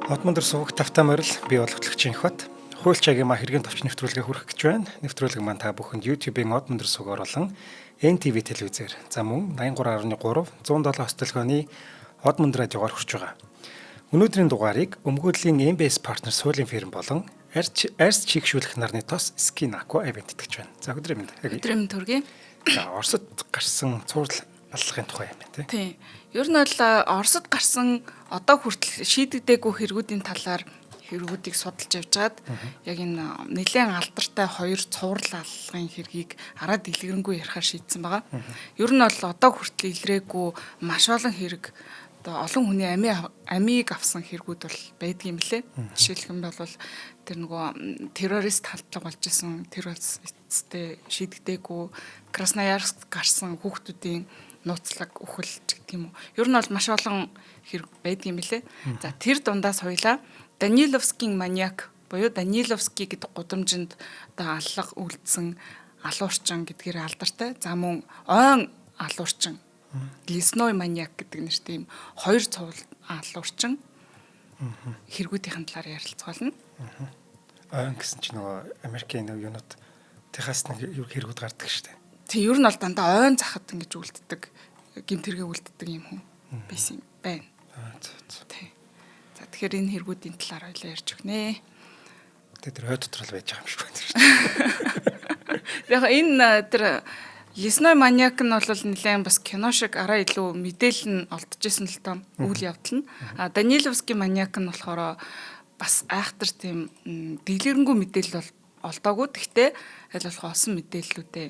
Одмондөр суваг тавтаа морил бий болготлогчийн хот. Хуульчаагийн хэргийн товч нэвтрүүлгээ хүргэх гэж байна. Нэвтрүүлэг маань та бүхэнд YouTube-ийн Одмондөр сувгаар болон NTV телевизээр за мөн 83.3 107 хостолгооны Одмонд радиогоор хүрч байгаа. Өнөөдрийн дугаарыг өмгөөдлийн MBS партнер суулийн фирм болон арьс чигшүүлэх нарны тос Skin Aqua event итгэж байна. За өдрийн мэнд. Өдрийн мэнд төргий. За Оросд гарсан цуврал аллагын тухай юм байна тийм. Ер нь бол Оросд гарсан одоо хүртэл шийдэгдээгүй хэрэгүүдийн талаар хэрэгүүдийг судалж явжгаад яг энэ нэлээд алдартай хоёр цуврал аллагын хэргийг араа дэлгэрэнгүй ярихаар шийдсэн байгаа. Ер нь бол одоо хүртэл илрээгүй маш олон хэрэг одоо олон хүний амийг авсан хэрэгүүд бол байдгийм лээ. Жишээлх юм бол тэр нөгөө террорист халдлага болж исэн тэр улс эцэстээ шийдэгдээгүй Красноярск гарсан хүүхдүүдийн нууцлаг үхэлж гэдэг юм уу. Ер нь бол маш олон хэрэг байдгийм лээ. За тэр дундаас хоёлаа Даниловскийн маньяк буюу Даниловский гэдэг гудамжинд одоо аллах үлдсэн алуурчин гэдгээр алдартай. За мөн ойн алуурчин Лесной маньяк гэдэг нэртэй юм хоёр цуврал алуурчин хэрэгүүдийн талаар ярилцгаална. Ойн гэсэн чинь нөгөө Америкийн юунууд Техас нэг хэрэгүүд гардаг шүү дээ. Тэг ер нь бол дандаа ойн захад ингэж үлддэг гэмт хэрэгээ үлддэг юм хүн байсан байна. Тэг. За тэгэхээр энэ хэрэгүүдийн талаар хоёлаа ярьж өгнэ. Тэр хой дотор л байж байгаа юм шиг байна шүү дээ. Яг энэ тэр Лесной маньяк нь бол нэлээд бас кино шиг араа илүү мэдээлэл нь олдчихсэн л тоо үйл явдал нь. Даниловский маньяк нь болохоор бас айхтар тийм дэлгэрэнгүй мэдээлэл бол олдоогүй. Гэхдээ аль болох олсон мэдээллүүдээ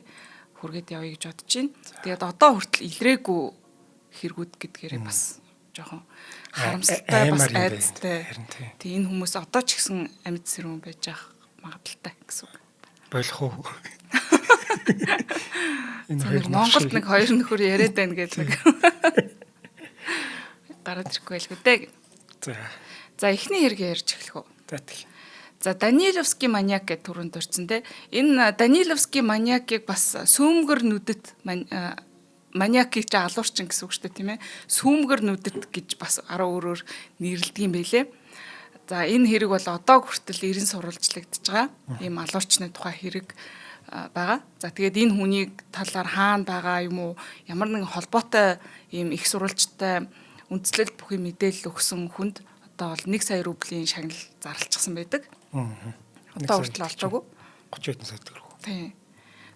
хүргээд явъя гэж бодож байна. Тэгээд одоо хүртэл илрээгүй хэрэгүүд гэдгээрээ бас жоохон харамсалтай бас айдастай. Тэг энэ хүмүүс одоо ч гэсэн амьд сэрүүн байж ах магадaltaй гэсэн үг. Болох уу? Энэ Монголд нэг хоёр нөхөр яриад байна гэж нэг гараад ирэхгүй байлгүй дээ. За эхний хэрэгээ ярьж эхлэх үү. За Даниловский маньяк гэдэг түрүүнд дурдсан те. Энэ Даниловский маньякийг бас сүүмгэр нүдэт маньякийг ч алуурчин гэсэн үг шүү дээ тийм ээ. Сүүмгэр нүдэт гэж бас араа өөрөөр нэрлэдэг юм байлээ. За энэ хэрэг бол одоо хүртэл 90 сурвалжлагдж байгаа. Ийм алуурчны тухай хэрэг байгаа. За тэгээд энэ хүний талаар хаана байгаа юм уу? Ямар нэгэн холбоотой ийм их сурвалжтай үндслэл бүхий мэдээлэл өгсөн хүнд одоо бол 1 сая рублийн шагнал зарлчихсан байдаг. Одоо хүртэл олжоогүй 30 хэдэн сая төгрөг. Тийм.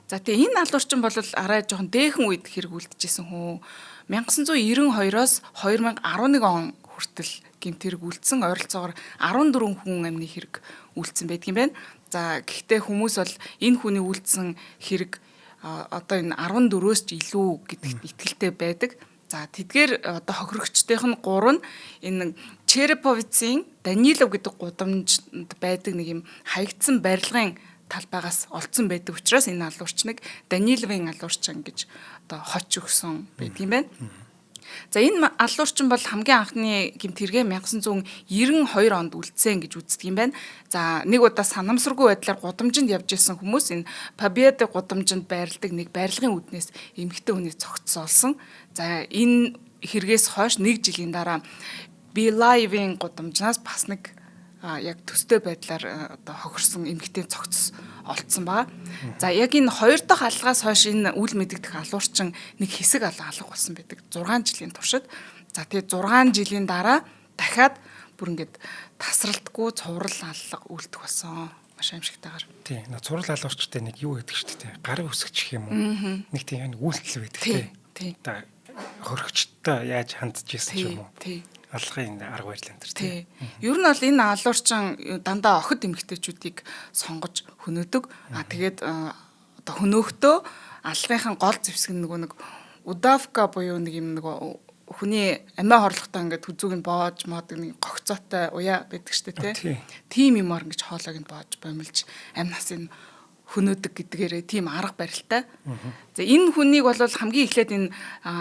За тэгээ энэ алуурчин бол арай жоохон дээхэн үед хэрэг үлдэжсэн хүн. 1992-оос 2011 он хүртэл гэмт хэрэг үлдсэн. Ойролцоогоор 14 хүн амны хэрэг үлдсэн байдаг юм байна. За гэхдээ хүмүүс бол энэ хүний үлдсэн хэрэг одоо энэ 14-өөс ч илүү гэдэгт итгэлтэй байдаг. За тэдгээр одоо хохирогчдынх нь 3 нь энэ Череповицын Данилов гэдэг гудамжинд байдаг нэг юм хаягдсан барилгын талбайгаас олдсон байдаг учраас энэ алуурчныг Даниловын алуурчин гэж одоо хоч өгсөн байдаг юм байна. За энэ алуурчин бол хамгийн анхны гэмт хэрэгээ 1992 онд үлдсэн гэж үздэг юм байна. За нэг удаа санамсаргүй байдлаар гудамжинд явж исэн хүмүүс энэ Победа гудамжинд байрладаг нэг барилгын үүднээс эмэгтэй хүний цогцсон. За энэ хэрэгээс хойш 1 жилийн дараа Билаевын гудамжнаас бас нэг яг төстэй байдлаар одоо хохирсон эмэгтэй цогц олдсон ба. За яг энэ хоёр дахь алгаас хойш энэ үл мэдэгдэх алуурчин нэг хэсэг алга болсон байдаг 6 жилийн туршид. За тэгээд 6 жилийн дараа дахиад бүр ингээд тасралтгүй цуврал алга үлдэх болсон. Маш аимшигтайгаар. Тийм. Цуврал алуурчтай нэг юу гэдэг шүү дээ. Гарын үсгч гэх юм уу? Нэг тийм үйлдэл байдаг тийм. Одоо хөрөгчтэй яаж хандж ийсэн ч юм уу? Тийм. Алгын арга барил энэ тийм. Ер нь бол энэ алуурчин дандаа охид эмэгтэйчүүдийг сонгож хөнөөдөг. Тэгээд одоо хөнөөхтөө алгынхан гол зэвсэг нэг удавка буюу нэг юм хүний амиа хорлохтой ингээд хүзүүг нь боож моодаг нэг гогцоотой уяа байдаг штэ тий. Тийм юмар ингэж хоолойг нь боож бомилж амь насыг хөнөөдөг гэдгээрээ тийм арга барилтай. За энэ хүнийг бол хамгийн эхлээд энэ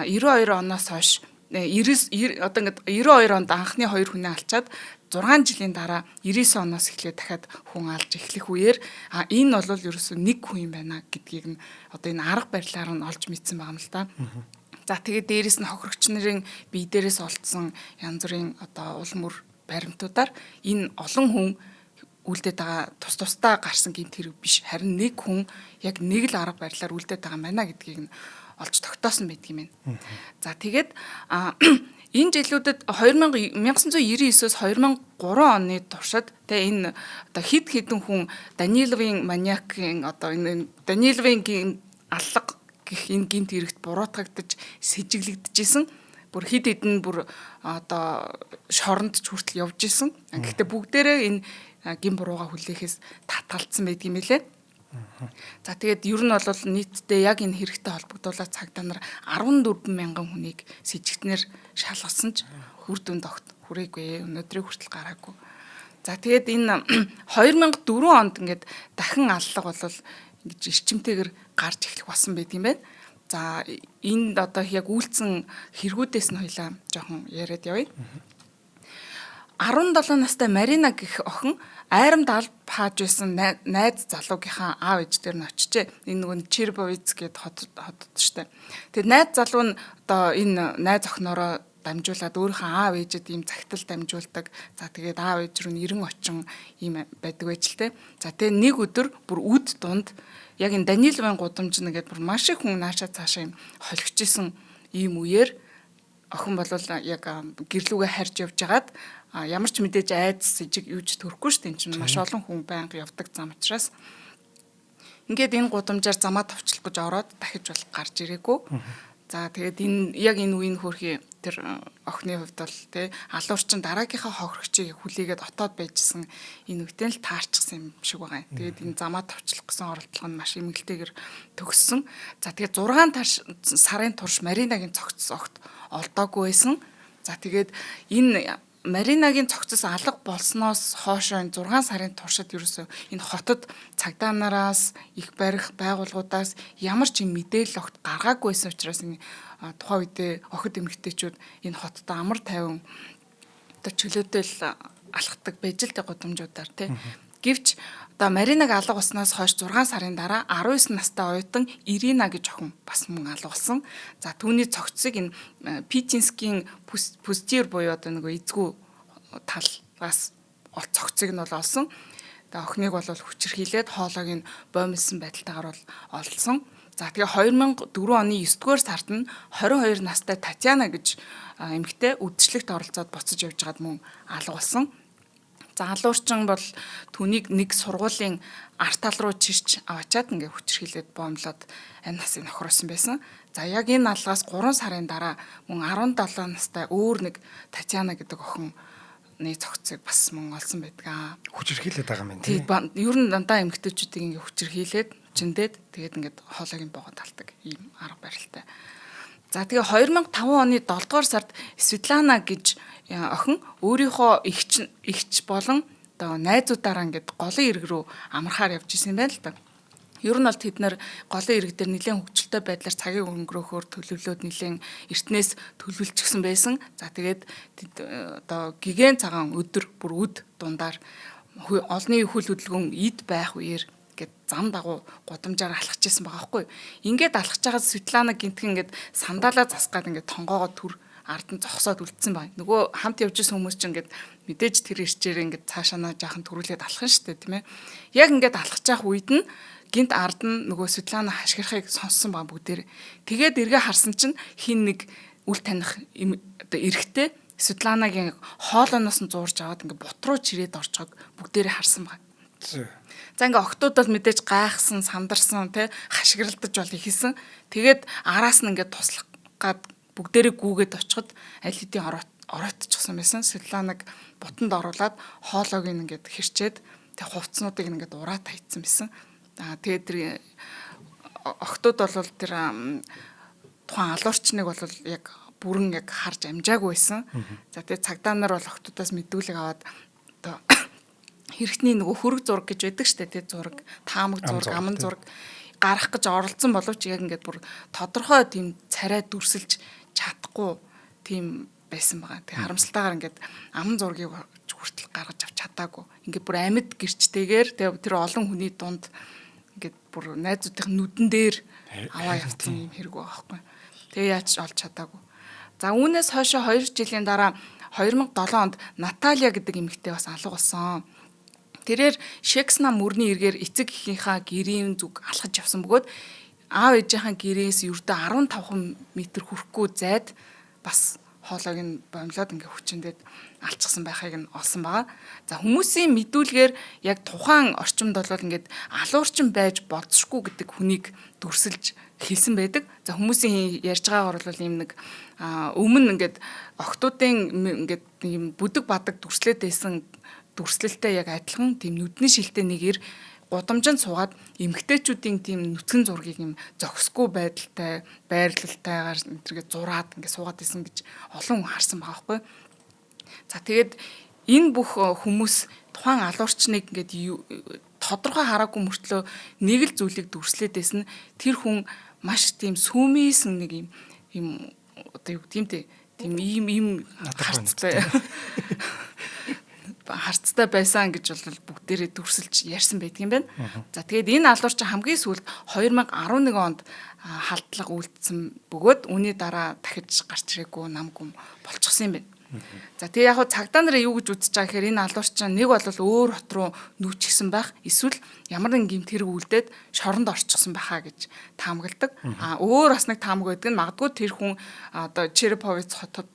92 оноос хойш 90 одоо ингээд 92 онд анхны 2 хүнээ алчаад 6 жилийн дараа 99 оноос эхлээд дахиад хүн алж эхлэх үеэр энэ бол ерөөсөө нэг хүн юм байна гэдгийг нь одоо энэ арга барилаар нь олж мэдсэн байгаа юм л та. За тэгээд дээрэс нь хохирогч нарын бие дээрээс олдсон янз бүрийн одоо улмөр баримтуудаар энэ олон хүн үлдээд байгаа тусдаа гарсан гэмт хэрэг биш. Харин нэг хүн яг нэг л арга барилаар үлдээд байгаа мана гэдгийг нь олж тогтоосон байдгийм байна. За тэгээд энэ жилүүдэд 1999-өөс 2003 оны туршид тэгээ энэ одоо хэд хэдэн хүн Даниловын маниакын одоо энэ Даниловын аллага гэх энэ гинт хэрэгт буруутгагдаж сэжиглэгдэжсэн. Бүр хэд хэдэн бүр одоо шоронд ч хүртэл явж исэн. Гэхдээ бүгдээрээ энэ гин бурууга хүлээхээс татгалцсан байдгийм билээ. За тэгээд ер нь бол нийтдээ яг энэ хэрэгтэй холбогдуулаад цагдаа нар 14 мянган хүнийг сэжигтнэр шалгасан ч үр дүнд огт хүрээгүй. Өнөөдрийг хүртэл гараагүй. За тэгээд энэ 2004 онд ингээд дахин аллага бол ингэж эрчимтэйгээр гарч эхлэх болсон байдаг юм байна. За энд одоо яг үйлцэн хэрэгүүдээс нь хоёлаа жоохон яриад явъя. 17 настай Марина гэх охин айрамд алба хааж байсан найз залуугийнхаа аав ээж дээр нь очижээ. Энэ нөгөө Чербовиц гээд хотод штэ. Тэгээд найз залуу нь одоо энэ найз охиноороо дамжуулаад өөрийнхөө аав ээжэд ийм цагтал дамжуулдаг. За тэгээд аав ээж рүү 90 очин ийм байдаг байж л те. За тэгээд нэг өдөр бүр үд дунд яг энэ Даниловын гудамж нэгээд бүр маш их хүн наашаа цаашаа ийм холигчсэн ийм үеэр охин бол яг гэрлүүгээ харж явж хагаад ямар ч мэдээж айдас сэжиг юуж төрөхгүй шүү дээ. Энд чинь маш олон хүн байнга явдаг зам учраас ингээд энэ гудамжаар замаа товчлох гэж ороод дахиж бол гарч ирээгүй. За тэгээд энэ яг энэ үеийн хөрхи тэр охины хувьд бол тий алуурчин дараагийнхаа хохирогчийг хүлээгээд отоод байжсэн энэ үедээ л таарчихсан юм шиг байгаа юм. Тэгээд энэ замаа товчлох гэсэн оролдлого нь маш эмгэлтэйгээр төгссөн. За тэгээд 6 сарын турш Маринагийн цогцос огт олдоогүй байсан. За тэгээд энэ Маринагийн цогцос алга болсноос хойш 6 сарын туршид ерөөсөө энэ хотод цагдаа нараас их барих байгууллагуудаас ямар ч юм мэдээлэл огт гаргаагүй байсан учраас энэ тухайн үедээ охид эмэгтэйчүүд энэ хотод амар тайван одоо чөлөөтэй л алхдаг байж л тэ гудамжуудаар тий. Гэвч одоо Маринаг алга болсноос хойш 6 сарын дараа 19 настай оюутан Ирина гэж охин бас мөн алга болсон. За түүний цогцсыг энэ Питинскийн пустир буюу одоо нөгөө эзгүй талаас цогцсыг нь бол олсон. Тэгээ охиныг бол хүчирхийлээд хоолойг нь боомлсон байдалтайгаар бол олсон. За тэгээ 2004 оны 9-р сард нь 22 настай Татьяна гэж эмэгтэй үдшилтэд оролцоод буцаж явж байгаад мөн алга болсон. Залуурчин бол түүнийг нэг сургуулийн арт тал руу чирч аваачаад ингээ хүчирхийлээд боомлоод амь насыг нохироосон байсан. За яг энэ алгаас 3 сарын дараа мөн 17 настай өөр нэг Татьяна гэдэг охины цогцыг бас мөн олсон байдаг. Хүчирхийлээд байгаа юм тий. Ер нь дандаа эмэгтэйчүүдийг ингээ хүчирхийлээд чиндээд тэгээд ингээд хоолойг нь боогод талдаг ийм арга барилтай. За тэгээ 2005 оны 7 дугаар сард Светлана гэж охин өөрийнхөө эгч болон одоо найзуудаараа ингээд голын ирэг рүү амархаар явж исэн юм байна л да. Ер нь бол тэд нар голын ирэг дээр нэлээд хөвгчлөлтэй байдлаар цагийг өнгөрөөхөөр төлөвлөөд нэлээд эртнээс төлөвлөжчихсэн байсан. За тэгээд одоо гигэн цагаан өдөр бүр үд дундаар олны хөл хөдөлгөөн эд байх үеэр гэд зам дагуу гудамжаар алхаж ирсэн байгаа байхгүй. Ингээд алхаж байгаа Светлана гинтхэн ингээд сандаалаа засгаад ингээд тонгоогоо төр ард нь зогсоод үлдсэн байна. Нөгөө хамт явж исэн хүмүүс чинь ингээд мэдээж тэр ирчээр ингээд цаашаанаа жаахан төрүүлээд алхах нь штэ тийм ээ. Яг ингээд алхаж явах үед нь гинт ард нь нөгөө Светлана хашгирахыг сонссон байгаа бүгдээр. Тэгээд эргээ харсан чинь хин нэг үл таних оо эрэгтэй Светланагийн хоолойноос нь зуурж аваад ингээд бут руу чирээд орчоог бүгдээрээ харсан байна. За ингээ октод бол мэдээж гайхсан, сандарсан, тий хашгиралдаж бол ихэсэн. Тэгээд араас нь ингээ туслах гад бүгдээрээ гүүгээд очиход аль хэдийн оройтчихсан байсан. Светланаг бутанд оруулаад хоолойг ингээд хэрчээд тэг хувцснуудыг ингээд ураад хайцсан байсан. Тэгээд тэр октод бол тэр тухайн алуурчныг бол яг бүрэн яг харж амжаагүй байсан. За тэгээд цагдаа нар бол октодоос мэдүүлэг аваад одоо хэрэгтний нөгөө хөрөг зураг гэж байдаг штэ тий зураг, таамаг зураг, аман зураг гарах гэж оролцсон боловч яг ингээд бүр тодорхой тийм царай дүрсэлж чадахгүй тийм байсан байгаа. Тэгээ харамсалтайгаар ингээд аман зургийг хүртэл гаргаж авч чадаагүй. Ингээд бүр амьд гэрчтэйгээр тэр олон хүний дунд ингээд бүр найзуудын нүдэн дээр аваа явцсан юм хэрэг байгаа байхгүй. Тэгээ яаж олж чадаагүй. За үүнээс хойш 2 жилийн дараа 2007 онд Наталья гэдэг эмэгтэй бас алга болсон. Тэрээр Шекснам мөрний эргээр эцэг эхийнхаа гэрийн зүг алхаж явсан бөгөөд аав ээжийнхаа гэрээс ердөө 15 м хүрэхгүй зайд бас хоолойг нь бомлоод ингээ хүчиндээд алчсан байхыг нь олсон байгаа. За хүмүүсийн мэдүүлгээр яг тухайн орчимд бол ингээд алуурчин байж болцшгүй гэдэг хүнийг дүрсэлж хэлсэн байдаг. За хүмүүсийн ярьж байгаагаар бол ийм нэг өмнө ингээд охтуудын ингээд ийм бүдэг бадаг дүрслээд байсан дүрслэлтэй яг адилхан тийм нүдний шилтэй нэгээр гудамжинд суугаад эмгтээчүүдийн тийм нүцгэн зургийг юм зохисгүй байдалтай байрлалтайгаар энтергээ зураад ингээ суугаад исэн гэж олон хүн харсан байгаа байхгүй. За тэгээд энэ бүх хүмүүс тухайн алуурчныг ингээд тодорхой хараагүй мөртлөө нэг л зүйлийг дүрслээд байсан. Тэр хүн маш тийм сүмийсэн нэг юм одоо юу гэдэм те тийм ийм харцтай байсан гэж бол бүгдээрээ дүрсэлж ярьсан байдгийн байна. За тэгээд энэ алуурч хамгийн сүүлд 2011 онд халдлага үйлдсэн бөгөөд үүний дараа дахиж гарч ирээгүй намгүй болчихсон юм байна. За тэгээ яг цагдаа нарын юу гэж үзэж байгаа гэхээр энэ алуурч нэг бол өөр хот руу нүүчихсэн байх, эсвэл ямар нэгэн гэмт хэрэг үлдээд шоронд орчихсон байхаа гэж таамагладаг. Өөр бас нэг таамаг байдаг нь магадгүй тэр хүн одоо Череповец хотод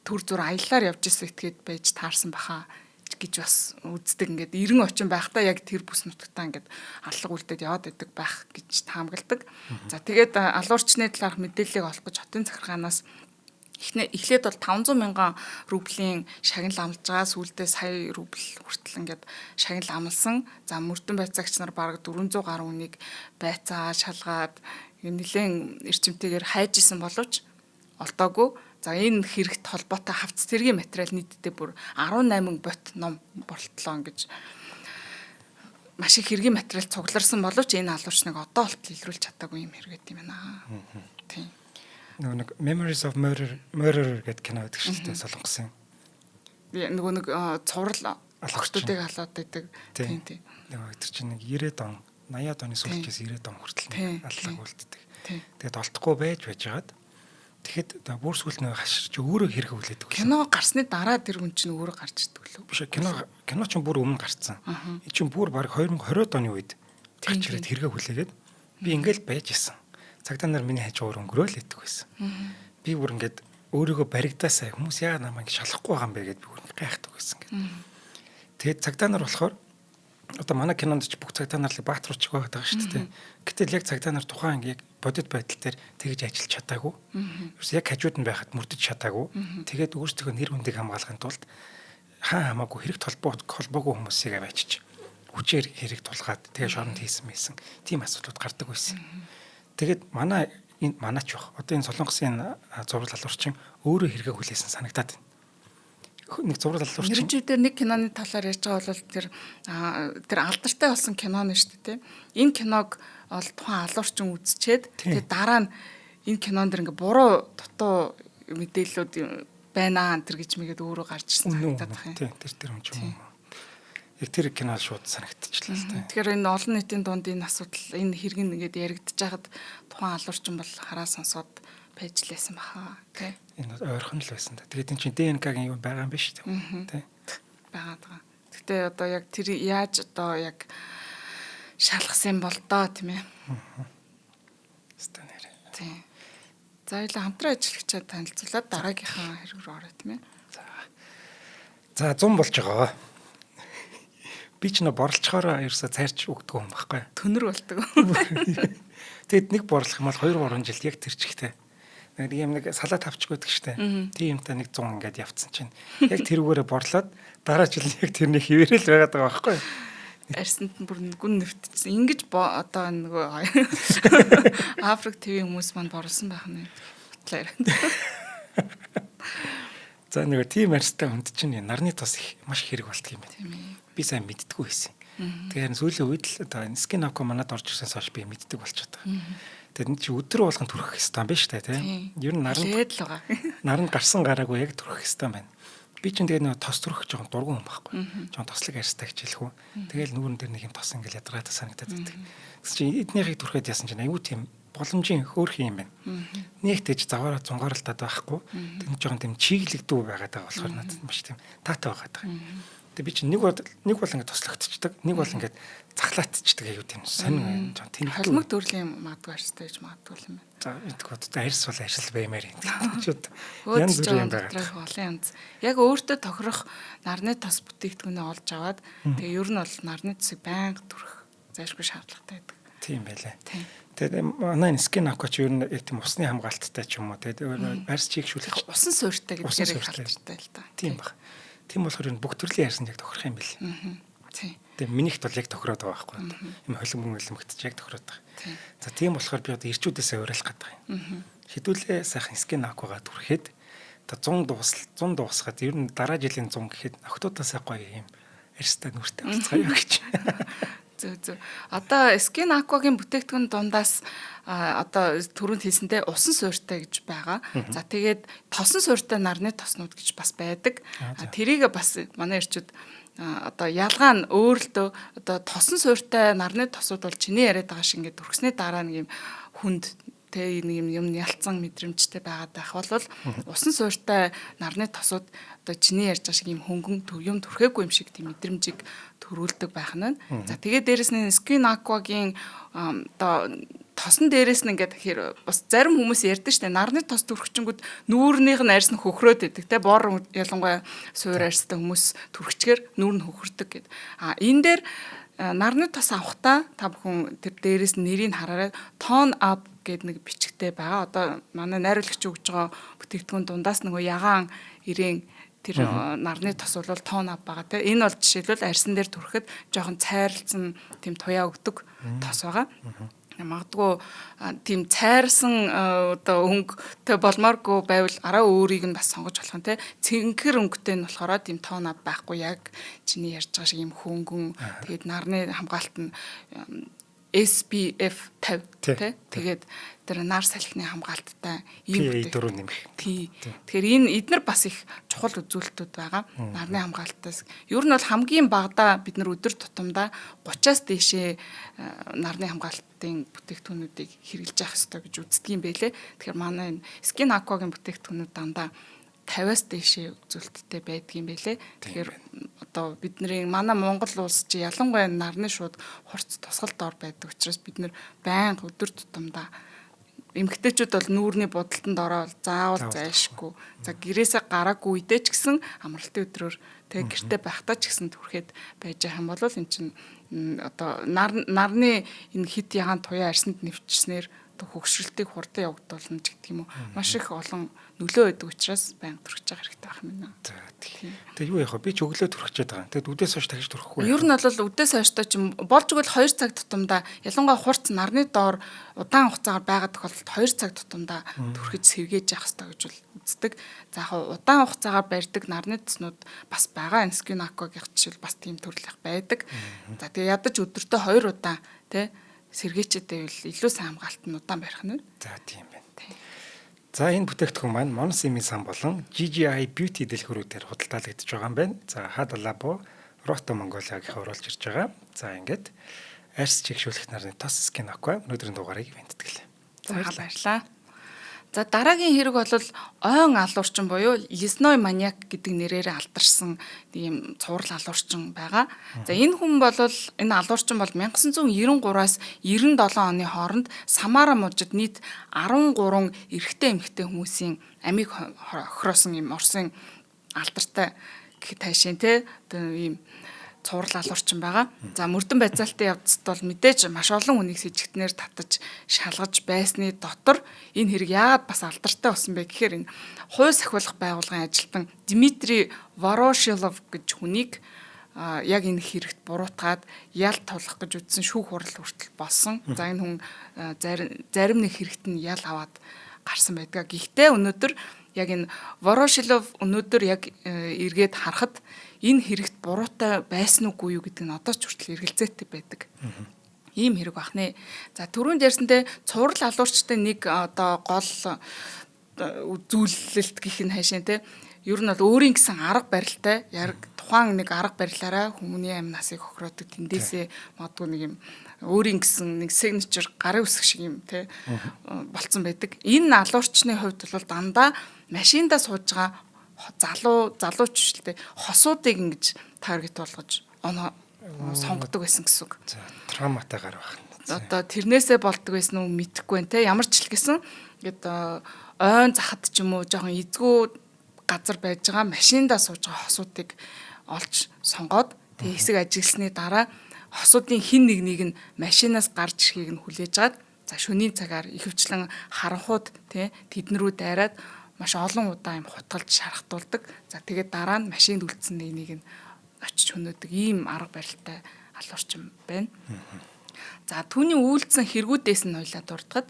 төр зур аяллаар явж исэн этгээд байж таарсан байхаа гэж бас үздэг. Ингээд 90 очин байхдаа яг тэр бүс нутагтаа ингээд аллах үлдээд яваад идэг байх гэж таамагладаг. За тэгээд алуурчны талаарх мэдээллийг олох гэж хотын захиргаанаас эхлээд бол 500 мянган рублийн шагнал амлаж байгаа. Сүүлдээ сая рубль хүртэл ингээд шагнал амлсан. За мөрдөн байцаагч нар бараг 400 гаруй үнийг байцаа шалгаад нэлээд эрчимтэйгээр хайж исэн боловч олдоогүй. За энэ хэрэгт холбоотой хавц цэргийн материал нийтдээ бүр 18 бот ном болтлоо гэж маш их хэргийн материал цугларсан боловч энэ алуурчныг одоо болтол илрүүлж чадаагүй юм хэрэгэт юм байна. Тийм. Нэг Memories of Murder гэдэг кино байдаг шүү дээ, Солонгосын. Нөгөө нэг цуврал алгачдыг халаад байдаг. Тийм тийм. Нөгөө тэр чинь нэг 90-ад он, 80-ад оны сүүлчээс 90-ад он хүртэл аллаг үлддэг. Тэгээд олдохгүй байж байжгаад тэгэхэд бүр сүүлд нэг хаширч өөрөө хэрэг үлээдэг. Кино гарсны дараа тэр хүн чинь өөрөө гарч ирдэг лөө. Биш кино чинь бүр өмнө гарцсан. Энэ чинь бүр баг 2020 оны үед гарч ирээд хэрэгэ хүлээгээд би ингээл байж исэн. Цагдаа нар миний хажуугаар өнгөрөөл идэг байсан. Би бүр ингээд өөрийгөө баригдаасаа хүмүүс яа намайг шалахгүй байгаа юм бэ гэдээ би бүр гайхдаг байсан гэдэг. Тэгээд цагдаа нар болохоор одоо манай кинонд ч бүх цагдаа нарлыг баатруулчих байгаад байгаа шүү дээ. Гэтэл яг цагдаа нар тухайн яг бодит байдал дээр тэгж ажиллаж чадаагүй. Ерөөс яг хажууд нь байхад мөрдөж чадаагүй. Тэгээд өөрсдөө нэр хүндийг хамгаалахын тулд хамаагүй хэрэг холбоогүй хүмүүсийг аваачиж хүчээр хэрэг тулгаад тэгээд шоронд хийсэн мэйсэн тийм асуудлууд гардаг байсан. Тэгээд манаач бах. Одоо энэ Солонгосын зураг алуурчин өөрөө хэрэгэ хүлээсэн санагдаад байна. Нэг зураг алуурчин. Нэржүүдээр нэг киноны талаар ярьж байгаа бол тэр алдартай болсон кино нь шүү дээ. Энэ киног бол тухайн алуурчин үзчихэд тэгээд дараа нь энэ кинонд дэр ингээ буруу дутуу мэдээллүүд байна энэ гэж мэгээд өөрөө гарч ирсэн санагдаад байна. Тийм тэр юм ч юм уу. Яг тэр кино шууд санагдчихлаа л дээ. Тэгэхээр энэ олон нийтийн дунд энэ асуудал энэ хэрэг нэгээд яригдж байхад тухайн алуурчин бол хараа сонсоод пэйжлээсэн баха тий. Энэ ойрхон л байсан да. Тэгээд энэ чинь ДНК-гийн юм байгаа юм биш үү? Тий. Байгаа. Гэтэ одоо яг тэр яаж одоо яг шалгасан бол доо тийм ээ. Станер. Тий. За хоёлаа хамтран ажиллагчаа танилцуулаад дараагийнхаа хэрэг рүү орё тийм ээ. За 100 болж байгаа. Би ч нөө борлцохоор ерөөсө цайрч өгдөг юм байхгүй. Төнөр болдог. Тэгэд нэг борлох юм бол 2-3 жил яг тэр чихтэй. Нэг юм нэг салаат авчих гэдэг штэ. Тийм юмтай нэг 100 ингээд явцсан чинь. Яг тэрүүгээрээ борлоод дараа жил яг тэрний хിവэрэл байгаад байгаа байхгүй. Арсанд нь бүр гүн нэвтчихсэн. Ингиж одоо нөгөө Африк ТV хүмүүс маань борлсон байх нь. Батлаа. За нэг тийм арьстай хүнд чинь нарны тос маш хэрэг болтго юм байна. Би сайн мэддэггүй байсан. Тэгэхээр сүүлийн үед л одоо скин авко манад орж ирсэнээс хойш би мэддэг болчиход байгаа. Тэгээд энэ чи өдөр болгон түрхэх хэвээр байна шүү дээ, тийм. Ер нь наранд гарсан гараагүй яг түрхэх хэвээр байна. Би чинь тэгээ нэг тос төрөх жоохон дургуун юм байхгүй. Жоохон тослог арьстай гэж хэлэх үү. Тэгээл нүүрэн дээр нэг юм тос ингээл ядаргаатай санагдаад байдаг. Тэгс чи эднийхийг түрхэд яасан чинь аюу тийм боломжийн хөөрхөн юм байна. Нэгтэж заваараа зунгааралтаад байхгүй. Тэр жоохон тийм чиглэгдүү байгаад байгаа болохоор надад маш тийм таатай байгаад байгаа. Тэгээ би чинь нэг бол ингээд тослогдчихдаг, нэг бол ингээд захлаатчдаг аюу тийм сонин жоохон тэнэг. Холимог төрлийн магадгүй арьстай гэж магадгүй юм байна. За эдгээр арьс бол ажил баймаар юм. Чууд янз бүрийн байгаа. Олон янз. Яг өөртөө тохирох нарны тос бүтээгдэхүүнээ олж аваад тэгээ ер нь бол нарны тосыг байнга түрэх зайлшгүй шаардлагатай байдаг. Тийм байлаа. Тийм. Тэгээд манай скин аквач ер нь тийм усны хамгаалттай ч юм уу тэгээд арьс чийгшүүлэх усан суурьтай гэдгээр халдвартай л да. Тийм баг. Тийм болохоор энэ бүх төрлийн арьсанд яг тохирох юм бэл. Тийм. Тэгээд минийхт бол яг тохироод байгаа байхгүй. Им холимгөлөмгтж яг тохироод байгаа. За тийм болохоор би одоо ирчүүдээс авиралах гэдэг юм. Хідүүлээ сайхан скин аквагаа түрхэхэд одоо 100 дуусгаад ер нь дараа жилийн 100 гэхэд октоудаас гоё юм арьстай нүртэй болцгоё гэж. Зөв. Одоо скин аквагийн бүтээгдэхүүн дундаас одоо түрүүнд хэлсэнтэй усан суурьтай гэж байгаа. За тэгээд тосон суурьтай нарны тоснууд гэж бас байдаг. Тэрийг бас манай ирчүүд одоо ялгаа нь өөрлөлтөө одоо тосон суурьтай нарны тосууд бол чиний яриад байгаа шиг ингээд төрхсний дараа нэг юм хүнд тэг нэг юм ялцсан мэдрэмжтэй байгаад байх бол усан суурьтай нарны тосууд одоо чиний ярьж байгаа шиг юм хөнгөн юм төрхээгүй юм шиг тийм мэдрэмжийг төрүүлдэг байх нь. За тэгээд дээрэс нь скин аквагийн одоо тосон дээрээс нь ингээд хэр бас зарим хүмүүс ярьдаг штэ нарны тос төрөгчөнгүүд нүүрнийх нь арьс нь хөхрөөд идэг те бор ялангуяа суур арьстай хүмүүс төрөгчгөр нүүр нь хөхөрдөг гэд. Энэ дээр нарны тос авахтаа та бүхэн тэр дээрээс нэрийг хараарай tone up гэдэг нэг бичгтэй байгаа. Одоо манай найруулагч өгж байгаа бүтээгдэхүүн дундаас нөгөө ягаан ирээн тэр нарны тос бол tone up байгаа те. Энэ бол жишээлбэл арьсан дээр төрөхөд жоохон цайрлцсан тийм туяа өгдөг тос байгаа. Магадгүй тийм цайрсан одоо өнгөтэй болмооргүй байвал араа өөрийг нь бас сонгож болох нь те цэнхэр өнгөтэй нь болохоор тийм тона байхгүй яг чиний ярьж байгаа шиг юм хөнгөн тэгээд нарны хамгаалт нь SPF 50 те тэгээд тэр нар салхины хамгаалттай ийм дөрөв нэмэх. Тэгэхээр энэ эднэр бас их чухал үзүүлэлтүүд байгаа. Нарны хамгаалтаас ер нь бол хамгийн багадаа бид нар өдөр тутамдаа 30-аас дээшээ нарны хамгаалтын бүтээгдэхүүнүүдийг хэрэглэж явах хэрэгтэй гэж үздэг юм байлээ. Тэгэхээр манай энэ скин аквагийн бүтээгдэхүүнүүд дандаа 50-аас дээшээ үзүүлэлттэй байдаг юм байлээ. Тэгэхээр одоо бидний манай Монгол улс чи ялангуяа нарны шууд хурц тосголд ор байдаг учраас бид нар байнга өдөр тутамдаа эмэгтэйчүүд бол нүүрний будалтанд ороод заавал зайлшгүй. За гэрээсээ гараагүй үедээ ч гэсэн амралтын өдрөөр тэг гэртээ байхдаа ч гэсэн түрхэд байж байгаа юм бол эн чинь одоо нарны энэ хит ягаан туяа арьсанд нэвчснээр хөгшрөлтийг хурдан явагдуулна ч гэдэг юм уу. Маш их олон нөлөө өгдөг учраас байнга түрхэж байгаа хэрэгтэй байх юм байна. За тийм. Тэгээ юу яах вэ? Би ч өглөө түрхчээд байгаа. Тэгэд үдээс хойш дахиж түрхэхгүй. Ер нь бол үдээс хойштой ч болж игэл 2 цаг тутамдаа ялангуяа хурц нарны доор удаан хугацаагаар байгаа тохиолдолд 2 цаг тутамдаа түрхэж сэргээж явах хэрэгтэй гэж бол үздэг. За яг удаан хугацаагаар барьдаг нарны тоснууд бас байгаа. Скин аквагийн жишээл бас тийм төрлийн байдаг. За тэгээ ядаж өдөртөө 2 удаа тий сэргээчэд байвал илүү сайн хамгаалт нь удаан барих нь. За тийм байна. За энэ бүтээгдэхүүн маань Monsim сан болон GGI Beauty дэлгүүрүүдээр худалдаалагдж байгаа юм байна. За Hada Labo, Roto Mongolia-гийн оруулж ирж байгаа. За ингээд арьс чигшүүлэх нарны тос скин аква өнөөдрийн дугаарыг бэнтгэлээ. За баярлалаа. За дараагийн хэрэг бол ойн алуурчин буюу Лесной маньяк гэдэг нэрээр алдарсан ийм цуврал алуурчин байгаа. За энэ хүн бол энэ алуурчин бол 1993-аас 97 оны хооронд Самара мужид нийт 13 эрэгтэй эмэгтэй хүмүүсийн амийг хохироосон ийм Оросын алдартай гэх тайшин те ийм цуврал алуурчин байгаа. За мөрдөн байцаалтын явцад бол мэдээж маш олон хүнийг с ิจ гтнэр татаж шалгаж байсны дотор энэ хэрэг яагаад бас алдартай болсон бэ гэхээр энэ хууль сахиулах байгууллагын ажилтан Дмитрий Ворошилов гэж хүнийг яг энэ хэрэгт буруутгаад ял тулах гэж үтсэн шүүх хурал хүртэл болсон. За энэ хүн зарим нэг хэрэгт нь ял аваад гарсан байдаг. Гэхдээ өнөөдөр яг энэ Ворошилов өнөөдөр яг эргээд харахад энэ хэрэгт буруутай байсан уугүй юу гэдэг нь одоо ч хүртэл эргэлзээтэй байдаг. Ийм хэрэг бахнэ. За түрүүнд ярьсантэй цуврал алуурчтай нэг одоо гол үзүүлэлт гэх нь хайшаа те ер нь бол өөрийн гэсэн арга барилтай яг тухайн нэг арга барилаараа хүмүүний амь насыг хохироодог тэндээсээ магадгүй нэг юм өөрийн гэсэн нэг signature гарын үсэг шиг юм те болцсон байдаг. Энэ алуурчны хувьд бол дандаа машиндаа сууж байгаа залууч шилтэй хосуудыг ингэж таргет болгож сонгодог байсан гэсэн үг. За травматай гар байна. Одоо тэрнээсээ болдог байсан уу мэдэхгүй байна те. Ямар ч л гэсэн ингээд ойн захад ч юм уу жоохон эзгүй газар байж байгаа машиндаа сууж байгаа хосуудыг олж сонгоод тэг хэсэг ажигласны дараа хосуудын хин нэг нь машинаас гарч ирэхийг нь хүлээж аваад за шөнийн цагаар ихэвчлэн харанхууд тэднэрүү дайраад маш олон удаа юм хутгалж шархтуулдаг. За тэгээд дараа нь машинд үлдсэн нэг нь очиж хөнөөдөг ийм арга барилтай алуурчин байна. За түүний үйлдсэн хэрэгүүдээс нь ойлаа дурдахад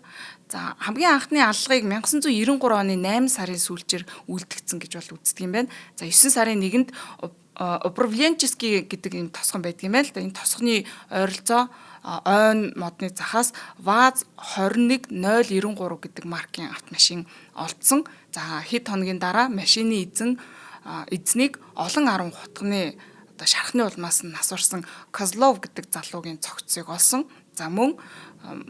за хамгийн анхны аллагыг 1993 оны 8 сарын сүүлчээр үлдгэсэн гэж бол үздэг юм байна. За 9 сарын 1-нд Управленческий гэдэг юм тосгон байдаг юм байна л да. Энэ тосгоны ойролцоо ойн модны захаас ВАЗ 21093 гэдэг маркийн автомашин олдсон. За хэд хоногийн дараа машины эзнийг олон 10 хутганы одоо шархны улмаас нь насварсан Козлов гэдэг залуугийн цогцыг олсон. За мөн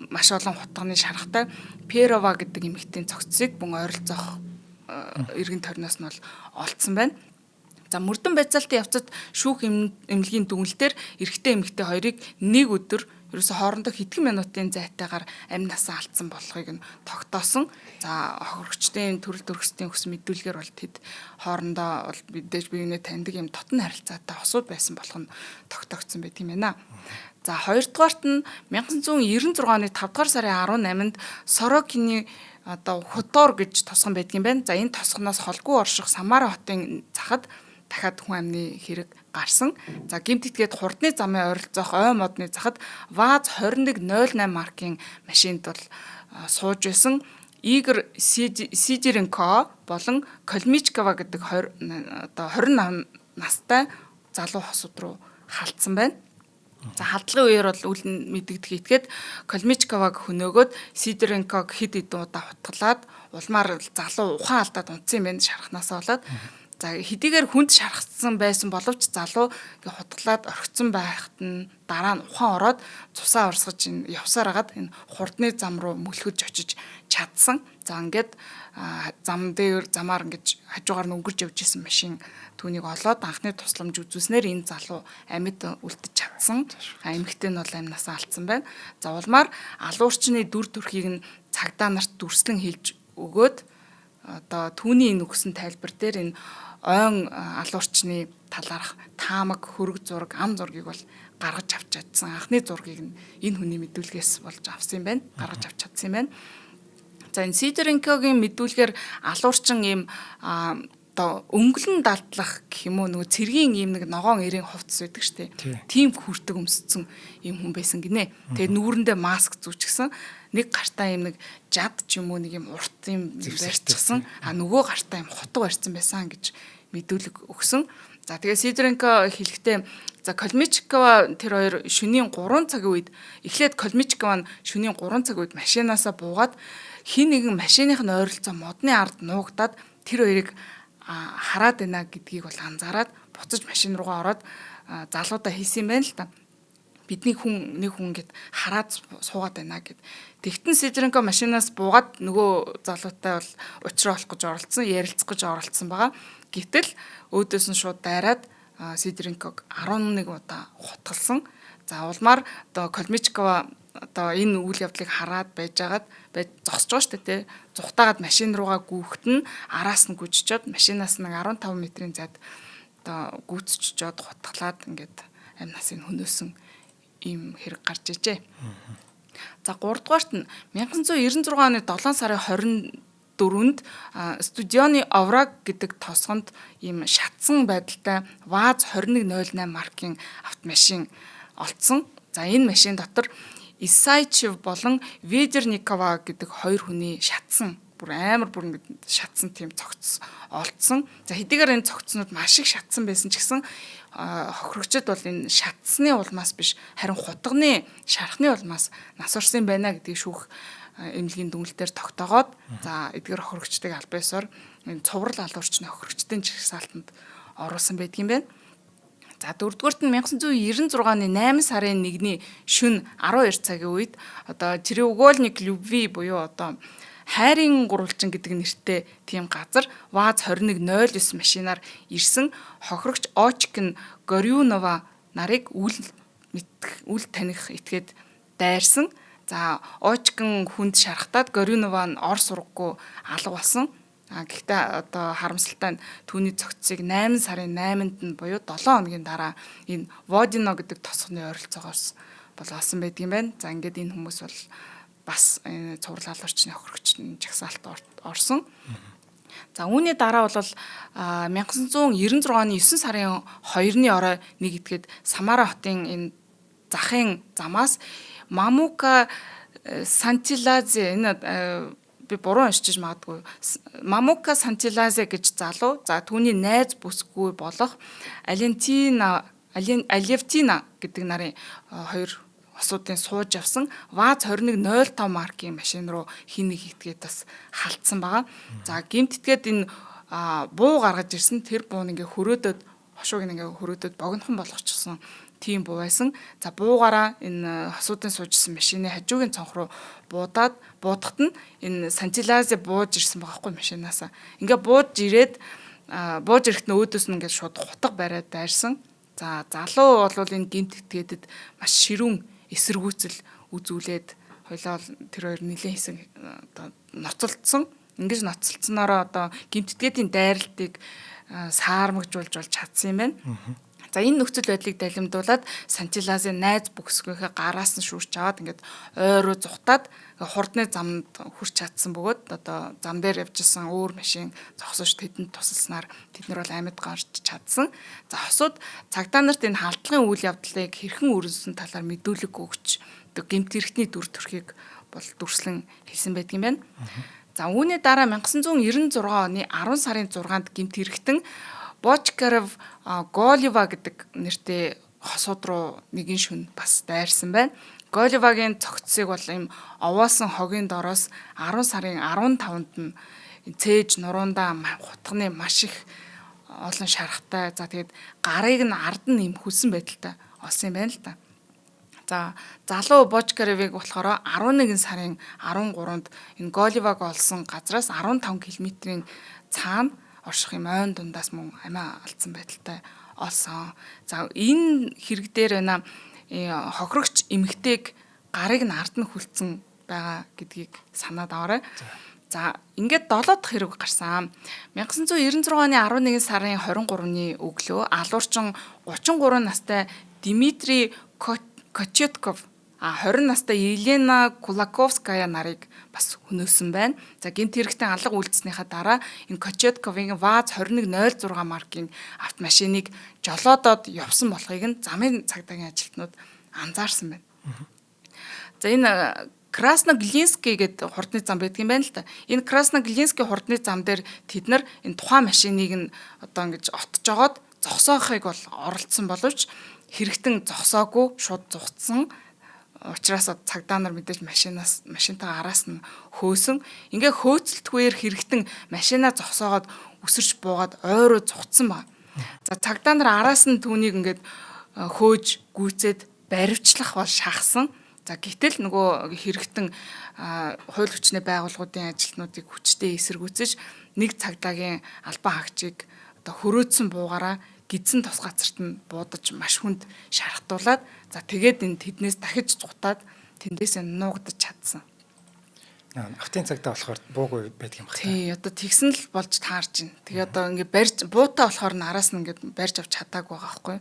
маш олон хутганы шархтай Перова гэдэг эмэгтэйн цогцыг мөн ойролцоох эргэн тойрноос нь бол олдсон байна. За мөрдөн байцаалтын явцад шүүх эмнэлгийн дүгнэлтээр эрэгтэй эмэгтэй хоёрыг нэг өдөр ерөөсө хоорондоо хэдхэн минутын зайтайгаар амь насаа алдсан болохыг нь тогтоосон. За хохирогчдын төрөл төрөстэй өс мэдүүлгээр бол тэд хоорондоо бол мэдээж биенээ таньдаг юм дотн харилцаатай хосууд байсан болох нь тогтоогдсон байт юм байна. За хоёрдугаарт нь 1996 оны 5 дугаар сарын 18-нд Сорокины одоо Хутор гэж тосгон байдаг юм байна. За энэ тосгоноос холгүй орших Самара хотын захад дахиад хүн амны хэрэг гарсан. За гэмт итгээд хурдны замын ойролцоох ой модны захад ВАЗ 2108 маркийн машинд бол сууж байсан. Игорь Сидоренко болон Колмичкова гэдэг 28 настай залуу хосууд руу халтсан байна. За халдлагын үеэр бол үл мэдэгдэх итгээд Колмичковаг хөнөөгөөд Сидоренког хэд хэдэн удаа хутгалаад улмаар залуу ухаан алдаад унтсан юм байна шархнаасаа болоод. За хэдийгээр хүнд шархсан байсан боловч залуу хутгалаад орхицсон байхад нь дараа нь ухаан ороод цусаа урсгаж явсаар хагаад энэ хурдны зам руу мөлхөж очиж чадсан. За ингээд замаар ингэж хажуугаар нь өнгөрч явж исэн машин түүнийг олоод анхны тусламж үзүүлснээр энэ залуу амьд үлдэж чадсан. Эмэгтэй нь бол амь насаа алдсан байна. За улмаар алуурчны дүр төрхийг нь цагдаа нарт дүрслэн хэлж өгөөд одоо түүний энэ өгсөн тайлбар дээр энэ ойн алуурчны талаарх таамаг, хөрөг зураг, ам зургийг бол гаргаж авч чадсан. Анхны зургийг нь энэ хүний мэдүүлгээс болж авсан юм байна. Гаргаж авч чадсан юм байна. За энэ Сидоренкогийн мэдүүлгээр алуурчин ийм одоо өнгөлн далдлах гэх юм уу нөгөө цэргийн ийм нэг ногоон эрийн хувцас байдаг штэ. Тийм хүртэг өмссөн ийм хүн байсан гинэ. Тэгээ нүүрэндээ маск зүүчихсэн. Нэг гартаа ийм нэг жад ч юм уу нэг юм урт юм барьчихсан. Нөгөө гартаа ийм хутга барьсан байсан гэж мэдүүлэг өгсөн. За тэгээ Сидоренко хэлэхдээ за Колмичкова тэр хоёр шөнийн 3 цагийн үед эхлээд Колмичкова нь шөнийн 3 цагийн үед машинаасаа буугаад хин нэгэн машиных нь ойролцоо модны ард нуугдаад тэр хоёрыг хараад байна гэдгийг бол анзаараад буцаж машин руугаа ороод залуудаа хийсэн юм байна л та. Бидний нэг хүн гэд хараад суугаад байна гэд. Тэгтэн Сидоренко машинаас буугаад нөгөө залуутай бол учраа олох гэж оролцсон, ярилцах гэж оролцсон байгаа. Гэтэл өөдөөс нь шууд дайраад Сидоренког 11 удаа хутгалсан. За улмаар одоо Колмичкова одоо энэ үйл явдлыг хараад байжгаад зогсож байгаа шүү дээ тий. Зүхтаагаад машин руугаа гүйхэд нь араас нь гүйччихэд машинаас нэг 15 метрийн зайд одоо гүйцчихэд хутгалаад ингээд амь насыг хөнөөсөн ийм хэрэг гарч ижээ. За 3 дугаарт нь 1996 оны 7 сарын 24-нд Студионы Овраг гэдэг тосгонд ийм шатсан байдалтай ВАЗ 2108 маркийн автомашин олдсон. За энэ машин дотор Исайчев болон Ведерникова гэдэг хоёр хүний шатсан бүр ингэ шатсан тийм цогц олдсон. За хэдийгээр энэ цогцнууд маш их шатсан байсан ч гэсэн хохирогчд бол энэ шатсны улмаас биш харин хутганы шархны улмаас насварсан байна гэдгийг шүүх эмнэлгийн дүгнэлтээр тогтоогоод за эдгээр хохирогчдыг аль биесээр энэ цуврал алуурчны хохирогчдын жагсаалтанд оруулсан байдгийн байна. За дөрөвдүгээрт нь 1996 оны 8 сарын 1-ний шөнө 12 цагийн үед одоо треугольник любви буюу одоо хайрын гурвалжин гэдэг нэртэй тийм газар ВАЗ 2109 машинаар ирсэн хохирогч Очкин Горюнова нарыг үл таних этгээд дайрсан. За Очкин хүнд шархтаад Горюнова нь ор сургаггүй алга болсон. Гэхдээ одоо харамсалтай нь түүний цогцсыг 8 сарын 8-нд нь буюу 7 хоногийн дараа энэ Водино гэдэг тосгоны ойролцоогоос болсон байдгийн байна. За ингээд энэ хүмүүс бол бас цуврал алуурчны хохирогчны жагсаалт орсон. За үүний дараа бол 1996 оны 9 сарын 2-ны орой нэг этгээд Самара хотын энэ захын замаас Мамука Сантилазе энэ би буруу уншиж магадгүй. Мамука Сантилазе гэж залуу. За түүний найз бүсгүй болох Алевтина гэдэг нарын хоёр осуудын сууж авсан ВАЗ 2105 маркийн машин руу хин нэг итгээд бас халтсан байгаа. За гэмтэтгээд энэ буу гаргаж ирсэн тэр буу ингээ хөрөөдөд хошууг ингээ хөрөөдөд богинохон болгочихсон тийм буу байсан. За буугаараа энэ хосуудын суужсэн машины хажуугийн цонх руу буудахад нь энэ Сантилазе бууж ирсэн байгаа хгүй машинаасаа. Ингээ бууж ирэхэд нь өөдөөс нь ингээ шууд хутга бариад дайрсан. За залуу бол энэ гэмтэтгээдэд маш ширүүн эсэргүүцэл үзүүлээд хоёлаа тэр хоёр нэлийн хэсэг одоо ноцолдсон. Ингэж ноцолдсоноор одоо гэмтэтгээдийн дайралтыг саармагжуулж болж чадсан юм байна. За энэ нөхцөл байдлыг далимдуулаад Сантилазе найз бүхсгийнхээ гараас нь шүүрч аваад ингээд ойроо зүхтаад хурдны замд хүрч чадсан бөгөөд одоо зам дээр явжсэн өөр машин зогсож тэдэнд тусалснаар тэд нар бол амьд гарч чадсан. За хосууд цагдаа нарт энэ халдлагын үйл явдлыг хэрхэн өрнөсөн талаар мэдүүлэг өгч одоо гэмт хэрэгтний дүр төрхийг бол дүрслэн хэлсэн байдгийн байна. За үүний дараа 1996 оны 10 сарын 6-нд гэмт хэрэгтэн Бочкаров Голива гэдэг нэртэй хосууд руу нэгэн шөнө бас дайрсан байна. Голивагийн цогцсыг бол им овоосон хогийн дороос 10 сарын 15-нд нь цээж нуруундаа хутганы маш их олон шаргатай. За тэгээд гарыг нь ард нь им хүлсэн байдалтай олсон юм байна л да. За залуу Бочкаровыг болохоор 11 сарын 13-нд энэ Голиваг олсон газраас 15 км-ийн цаана орших юм ойн дундаас мөн амиа алдсан байдалтай олсон. За энэ хэрэг дээр байна хохирогч эмэгтэйг гарыг нь ард нь хүлцэн байгаа гэдгийг санаад аваарай. За ингээд 7 дахь хэрэг гарсан. 1996 оны 11 сарын 23-ны өглөө алуурчин 33 настай Дмитрий Кочетков 20 настай Елена Кулаковская нарыг бас хөнөөсөн байна. За гэмт хэрэгтэн алга үйлдснийхаа дараа энэ Кочетковын ВАЗ 2106 маркийн автомашиныг жолоодод явсан болохыг нь замын цагдаагийн ажилтнууд анзаарсан байна. За энэ Красноглинский гэдэг хурдны зам байдаг юм байна л та. Энэ Красноглинский хурдны зам дээр тэд нар энэ тухайн машиныг нь одоо ингэж отж жогоод зогсоохыг бол оролцсон боловч хэрэгтэн зогсоогүй шууд зугтсан. Учираас цагдаа нар мэдээж машинтаа араас нь хөөсөн. Ингээ хөөцөлтгүйгээр хэрэгтэн машинаа зогсоогоод өсөрч буугаад ойроо зугтсан баг. За цагдаа нар араас нь түүнийг ингээд хөөж гүйцээд баривчлах бол шахсан. За гэтэл нөгөө хэрэгтэн хууль хүчний байгууллагуудын ажилтнуудыг хүчтэй эсэргүүцэж нэг цагдаагийн албан хаагчийг одоо хөрөөдсөн буугаараа гидсэн тус газарт нь буудаж маш хүнд шархтуулаад за тэгээд энэ тэднээс дахиж зутаад тэндээсээ нуугдаж чадсан. Автын цагдаа болохоор буугүй байдаг юм байна. Тий, одоо тэгсэн л болж таарж байна. Тэгээ одоо ингээд барьж буутаа болохоор араас нь ингээд барьж авч чадаагүй байгаа байхгүй.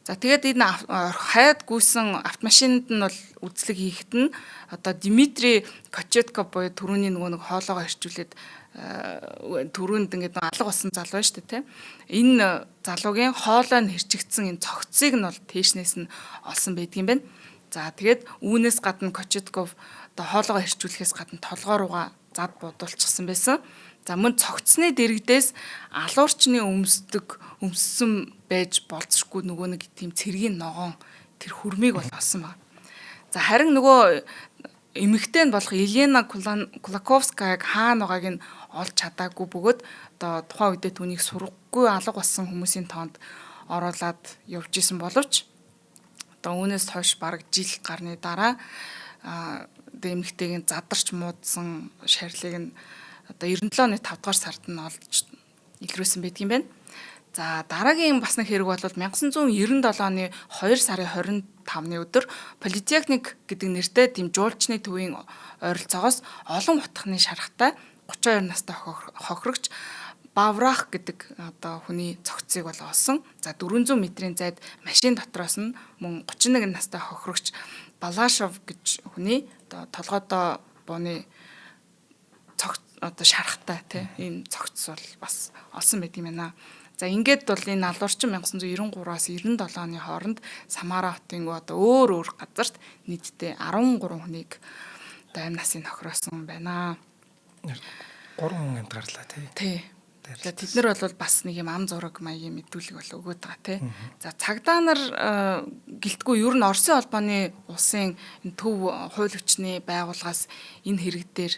За тэгээд энэ хаяад гүйсэн автомашинд нь бол үзлэг хийхэд нь одоо Дмитрий Кочетков буюу түрүүний нөгөө нэг хоолоогоо ирчүүлээд түрүүнд ингээд алга болсон залуу байна шүү дээ тийм. Энэ залуугийн хоолой нь хэрчигдсэн энэ цогцсыг нь бол тээшнээс нь олсон байдгийн байна. За тэгээд үүнээс гадна Кочетков одоо хоолоогоо хэрчүүлэхээс гадна толгой руугаа зад бодуулчихсан байсан. За мөн цогцсны дэрэгдээс алуурчны өмссөн байж болцшгүй нөгөө нэг тийм цэргийн ногоон тэр хүрмийг бол олсон байна. За харин нөгөө эмэгтэй нь болох Елена Кулаковскаяг хаана байгааг нь олж чадаагүй бөгөөд одоо тухайн үедээ түүнийг сургахгүй алга болсон хүмүүсийн тоонд оруулаад явж исэн боловч одоо үүнээс хойш бараг жил гарны дараа эмэгтэйгийн задарч муудсан шарилыг нь одоо 97 оны 5 дугаар сард нь олж илрүүлсэн байдаг юм байна. За дараагийн бас нэг хэрэг бол 1997 оны 2 сарын 25-ны өдөр Политехник гэдэг нэртэй тийм жуулчны төвийн ойролцоогоос олон утганы шаргатай 32 настай хохирогч Баврах гэдэг одоо хүний цогцыг бол олсон. За 400 метрийн зайд машин дотроос нь мөн 31 настай хохирогч Балашов гэж хүний одоо толгойдоо бууны цогц одоо шаргатай тийм цогц бол бас олсон байт юм байна. За ингээд бол энэ алуурчин 1993-аас 97 оны хооронд Самара хотын одоо өөр газарт нийтдээ 13 хүнийг одоо амь насыг хохироосон байна. 3 хүн амд гарлаа тий. За тэд нар бол бас нэг юм ам зураг маягийн мэдүүлэг бол өгөөд байгаа тий. За цагдаа нар гэлтгүй ер нь Оросын холбооны улсын төв хууль хүчний байгууллагаас энэ хэрэг дээр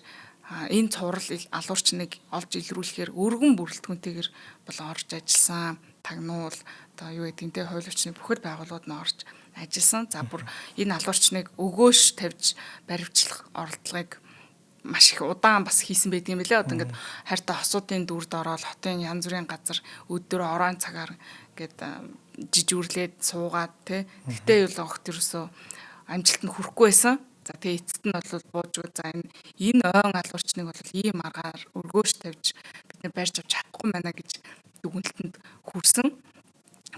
энэ цуврал алуурчныг олж илрүүлэхээр өргөн бүрэлдэхүүнтэйгээр бол орж ажилласан. Тагнуул одоо юу гэдэг нь хууль хүчний бүхэл байгууллагууд нь орж ажилласан. За бүр энэ алуурчныг өгөөш тавьж баривчлах оролдлогыг маш их удаан бас хийсэн байдаг юм билээ. Одоо ингээд хайртай хосуудын дүрд ороод хотын янз бүрийн газар өдөр орон цагаар ингээд жижүүрлээд суугаад тий. Тэгтээ юу л огт ерөөсөө амжилт нь хүрэхгүй байсан. За тэгээ эцэст нь бол бууж өгөө. За энэ ойн алуурчныг бол ийм аргаар өргөөж тавьж бид нэ барьж авч чадахгүй байна гэж дүгнэлтэнд хүрсэн.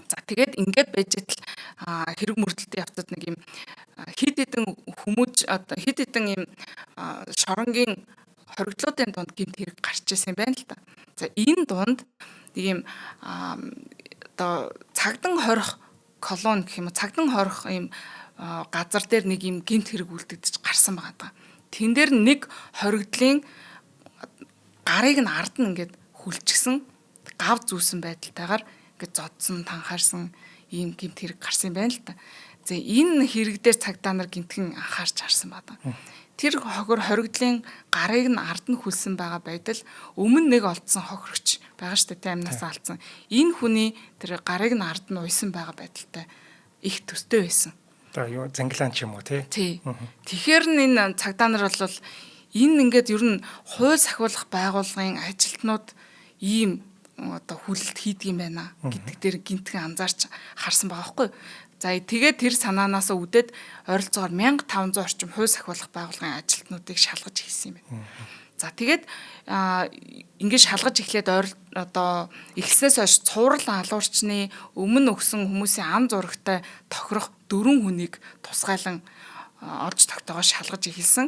За тэгээд ингээд байж тал хэрэг мөрдөлтөд явцад нэг юм хид хідэн хүмүүж одоо хид хідэн юм шоронгийн хоригдлуудын дунд гэмт хэрэг гарч ирсэн юм байна л та. За энэ дунд нэг юм одоо цагдан хорих колон гэх юм уу цагдан хорих юм газар дээр нэг юм гэмт хэрэг үлдэгдэж гарсан байгаа даа. Тэн дээр нэг хоригдлын гарыг нь ард нь ингээд хүлчгсэн гав зүүсэн байдалтайгаар ингээд зодсон танхаарсан ийм гэмт хэрэг гарсан юм байна л та. За энэ хэрэг дээр цагдаа нар гэмтхэн анхаарч харсан байна. Тэр хоригдлын гарыг нь ард нь хүлсэн байгаа байдал өмнө нэг олдсон хохирогч байгаа шүү дээ амнаас алдсан. Энэ хүний тэр гарыг нь ард нь уйсан байгаа байдалтай их төстэй байсан. За юу зангилаан ч юм уу тий. Тэгэхээр энэ цагдаа нар бол энэ ингээд ер нь хууль сахиулах байгууллагын ажилтнууд ийм одоо хүлэлт хийдэг юм байна гэдэг дээр гинтхэн анзаарч харсан байгаа байхгүй. За тэгээд тэр санаанаас үүдээд ойролцоогоор 1500 орчим хууль сахиулах байгууллагын ажилтнуудыг шалгаж хийсэн юм байна. За тэгээд ингэж шалгаж эхлээд одоо эхлснээс хойш цуврал алуурчны өмнө өгсөн хүмүүсийн ам зурагтай тохирох 4 хүнийг тусгайлан олж тогтоогоо шалгаж эхэлсэн.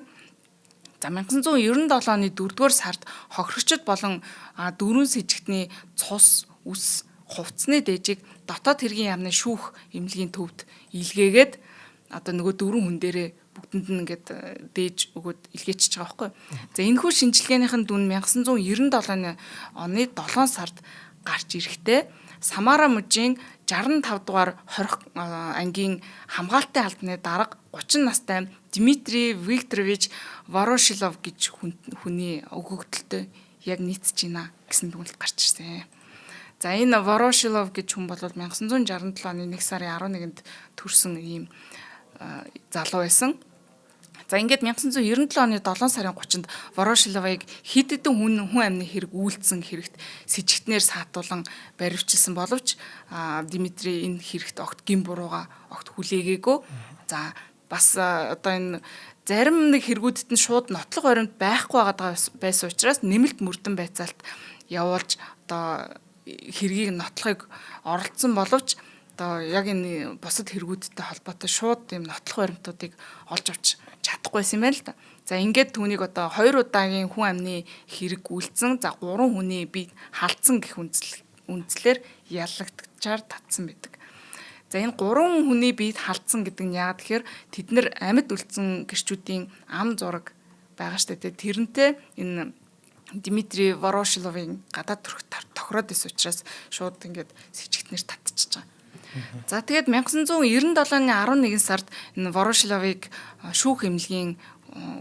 За 1997 оны 4-р сард хохирогчд болон 4 сэжигтний цус, үс, хувцсны дээжийг дотоод хэргийн яамны шүүх эмнэлгийн төвд илгээгээд одоо нөгөө 4 хүн дээрээ бүгдэнд нь ингээд дээж өгөөд илгээчихэж байгаа байхгүй. За энэхүү шинжилгээнийхэн дүн 1997 оны 7 сард гарч ирэхдээ Самара мужийн 65 дугаар хорих ангийн хамгаалтын албаны дарга 30 настай Дмитрий Викторович Ворошилов гэж хүний өгөгдөлтөй яг нийцэж байна гэсэн дүгнэлт гарч ирсэн. За энэ Ворошилов гэж хүн бол 1967 оны 1 сарын 11-нд төрсэн ийм залуу байсан. За ингээд 1997 оны 7 сарын 30-нд Ворошиловыг хэд хэдэн хүн амны хэрэг үйлдсэн хэрэгт сэжигтнээр саатуулан баривчилсан боловч Дмитрий энэ хэрэгт огт гин бурууга огт хүлээгээгүй. За бас одоо энэ зарим нэг хэрэгүүдэд нь шууд нотлох баримт байхгүй байсан учраас нэмэлт мөрдөн байцаалт явуулж одоо хэргийг нотлохыг оролцсон боловч одоо яг энэ бусад хэрэгүүдтэй холбоотой шууд ийм нотлох баримтуудыг олж авч чадахгүйсэн юм байна л да. За ингээд түүнийг одоо 2 удаагийн хүн амны хэрэг үйлдсэн. За 3 хүний бие халдсан гэх үндслээр яллагдчихаар татсан байдаг. За энэ 3 хүний биед халдсан гэдэг нь яагаад тэгэхээр тэд нар амьд үлдсэн гэрчүүдийн ам зураг байгаа шүү дээ. Тэрнтэй энэ Дмитрий Ворошиловын гадаад төрх тохироод ис учраас шууд ингээд сэжигтнэр татчихж байгаа. За тэгээд 1997 оны 11 сард энэ Ворошиловыг шүүх эмнэлгийн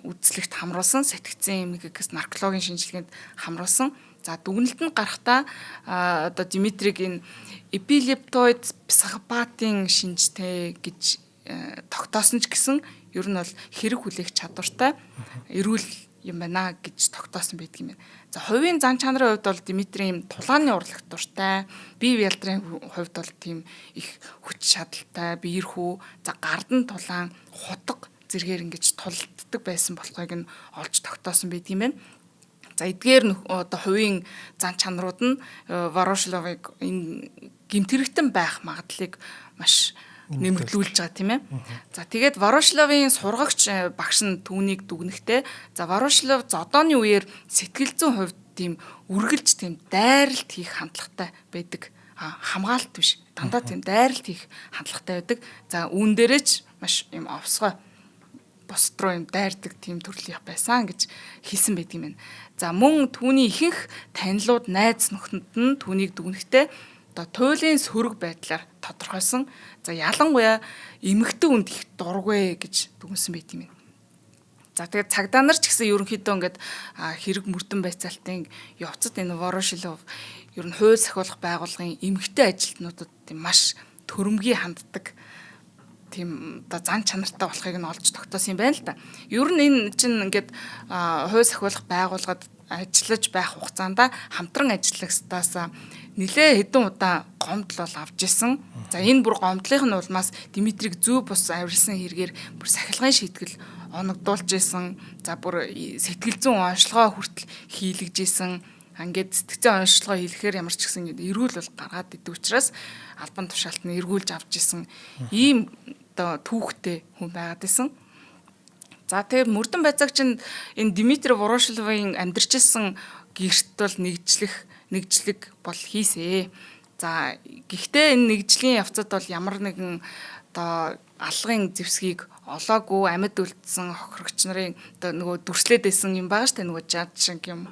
үзлэгт хамруулсан, сэтгцэн эмгэгээс наркологийн шинжилгээнд хамруулсан. За дүгнэлт нь гарахдаа одоо Димитриг энэ эпилептоид психопатын шинжтэй гэж тогтоосон ч гэсэн ер нь бол хэрэг хүлээх чадвартай эрүүл юм байна гэж тогтоосон байдаг юм байна. За хувийн зан чанарын хувьд бол Димитри юм тулгааны урлагт дуртай, бие биедрын хувьд бол тийм их хүч чадалтай, биерхүү, за гардан тулаан, хутга зэргээр ингэж тулддаг байсан болохыг нь олж тогтоосон байдаг юм байна. За эдгээр одоо хувийн зан чанарууд нь Ворошиловыг энэ гэмтэрэгтэн байх магадлалыг маш нэмэгдүүлж байгаа тийм ээ. За тэгээд Ворошиловын сургагч багш нь түүнийг дүгнэхдээ за Ворошилов зодооны үеэр сэтгэл зүйн хувьд тийм үргэлж тийм дайралт хийх хандлагатай байдаг. Хамгаалалт биш. Дандаа тийм дайралт хийх хандлагатай байдаг. За үүн дээрээч маш юм овсгой бусд руу юм дайрдаг тийм төрлийн байсан гэж хэлсэн байдаг юм байна. За мөн түүний ихэнх танилуд найз нөхдөд нь түүнийг дүгнэхдээ одоо туйлын сөрөг байдлаар тодорхойлсон. За ялангуяа эмэгтэй хүнд их дургүй гэж дүгнсэн байт юм. За тэгээд цагдаа нар ч гэсэн ерөнхийдөө ингээд хэрэг мөрдөн байцаалтын явцад энэ Ворошилов ер нь хууль сахиулах байгууллагын эмэгтэй ажилтнуудад маш төрөмгий ханддаг тийм одоо зан чанартай болохыг нь олж тогтоосон юм байна л да. Ер нь энэ чинь ингээд хууль сахиулах байгууллагад ажиллаж байх хугацаанд хамтран ажиллагчдаас нэлээ хэдэн удаа гомдол бол авч исэн. За энэ бүр гомдлын улмаас Димитриг зөв бус авирсан хэрэгээр бүр сахилгын шийтгэл оногдуулж исэн. За бүр сэтгэл зүйн онцлогоо хүртэл хийлгэж исэн. Ингээд сэтгцэн онцлогоо хийлгэхээр ямар ч гэсэн эрүүл бол гаргаад идэв учраас албан тушаалт нь эргүүлж авч исэн. Ийм одоо түүхтэй хүн байгаад исэн. За тэгээд мөрдөн байцаагч нь энэ Димитри Ворошиловын амьдарчилсан гэрт бол нэгжлэг бол хийсэ. За гэхдээ энэ нэгжлийн явцад бол ямар нэгэн одоо алгын зэвсгийг олоогүй амьд үлдсэн хохирогч нарын одоо нөгөө дүрслээд байсан юм байгаа штэ нөгөө жад шиг юм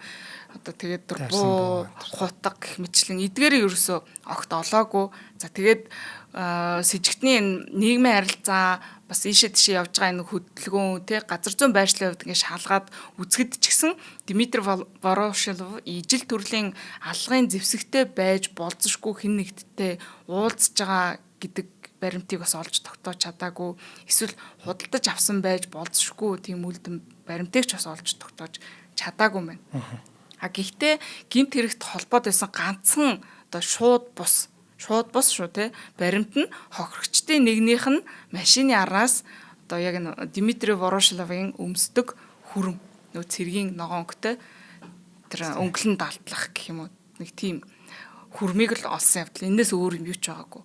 одоо тэгээд дурбуу хутга гэх мэтлэн эдгээрээ ерөөсөө огт олоогүй. За тэгээд с ิจ гтний нийгмийн харилцаа бас ийшээ тийшээ явж байгаа энэ хөдөлгөөн тий газар зүйн байршлын хувьд ингэ шалгаад үзэхэд ч гэсэн Димитри Ворошилов ижил төрлийн алгын зэвсэгтэй байж болзошгүй хэн нэгттэй уулзж байгаа гэдэг баримтыг бас олж тогтоож чадаагүй. Эсвэл худалдаж авсан байж болзошгүй тийм үлдэн баримтыг ч бас олж тогтоож чадаагүй мэн. Гэхдээ гэмт хэрэгт холбоод байсан ганцхан одоо шууд бус шүү те баримт нь хохирогчдын нэгнийх нь машины араас одоо яг н Димитри Ворошиловын өмсдөг хүрм нөө цэргийн ногоонктой тэр өнгөлн далдлах гэх юм уу нэг тийм хүрмийг л олсон явдал. Энээс өөр юм юу ч байгаагүй.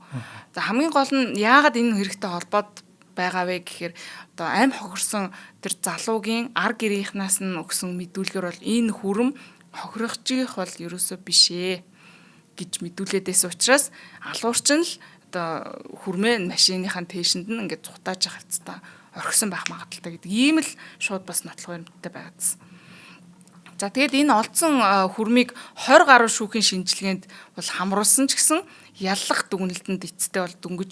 За хамгийн гол нь яагаад энэ хэрэгтэй холбоод байгаа вэ гэхээр одоо амь хохирсон тэр залуугийн ар гэрийнхнаас нь өгсөн мэдүүлгээр бол энэ хүрм хохирогчийн бол ерөөсөө биш ээ гэж мэдүүлээд байсан учраас алуурч нь л одоо хүрмээ машиныхаа тээшинд нь ингээд цухтааж хавцтай орхисон байх магадaltaй гэдэг ийм л шууд бас нотлох баримттай байгаадсан. За тэгээд энэ олдсон хүрмийг 20 гаруй шүүхийн шинжилгээнд бол хамруулсан ч гэсэн яллах дүгнэлтэнд эцэстээ бол дөнгөж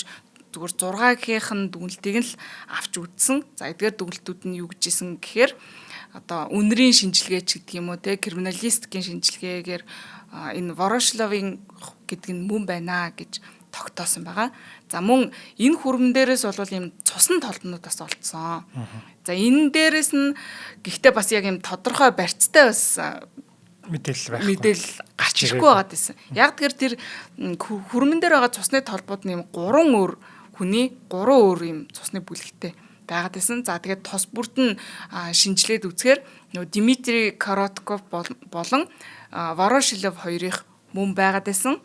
зүгээр 6-гийн дүгнэлтийг нь л авч үзсэн. За эдгээр дүгнэлтүүд нь юу гэж исэн гэхээр одоо үнэрийн шинжилгээ ч гэдэг юм уу те криминалистикийн шинжилгээгээр энэ Ворошиловын гэдэг нь мөн байна гэж тогтоосон байгаа. За мөн энэ хүрмэн дээрээс бол юм цусны толднуудаас олдсон. За энэ дээрээс нь гэхдээ бас яг юм тодорхой барьцтай бас мэдээлэл гарч ирэхгүй байгаад байсан. Яг тэгэхээр тэр хүрмэн дээр байгаа цусны толбууд нь юм 3 өөр хүний 3 өөр юм цусны бүлэгтэй байгаад байсан. За тэгээд тос бүрт нь шинжилгээд үзэхээр нөгөө Димитри Коротков болон Ворошилов хоёрыг мөн байгаад байсан.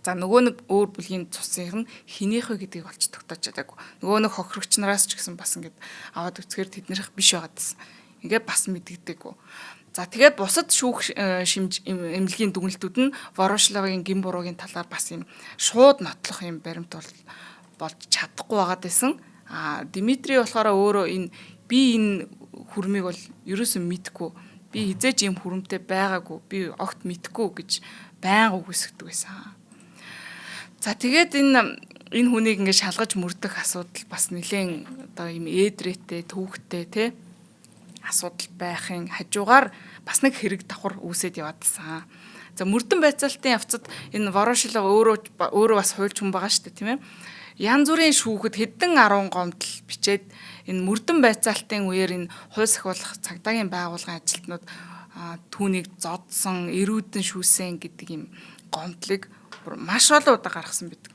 За нөгөө нэг өөр бүлгийн цусыг нь хинийх вэ гэдгийг олж тогтоож чадаагүй. Нөгөө нэг хохирогч нараас ч гэсэн бас ингээд аваад үзэхээр тэднийх биш байгаад байсан. Ингээд бас мэддэгдэггүй. За тэгээд бусад шүүх эмнэлгийн дүгнэлтүүд нь Ворошиловын гин буруугийн талаар бас юм шууд нотлох юм баримт болж чадахгүй байгаад байсан. Димитри болохоор өөрөө энэ хүрмийг бол ерөөсөн мэдгүй. Би хизээж юм хүрмтэй байгаагүй. Би огт мэдгүй гэж байнга үгүйсгдэг байсан. За тэгээд энэ хүнийг ингээд шалгаж мөрдөх асуудал бас нэлээд одоо юм ээдрээтэй, төвөгтэй тий асуудал байхын хажуугаар бас нэг хэрэг давхар үүсээд яваадсан. За мөрдөн байцаалтын явцад энэ Ворошилов өөрөө бас хуульч хүн байгаа шүү дээ, тийм ээ. Янз бүрийн шүүхэд хэдэн 10 гомдол бичээд энэ мөрдөн байцаалтын үеэр энэ хууль сахиулах цагдаагийн байгууллагын ажилтнууд түүнийг зодсон, эрүүдэн шүүсэн гэдэг юм гомдлыг маш олон удаа гаргасан байдаг.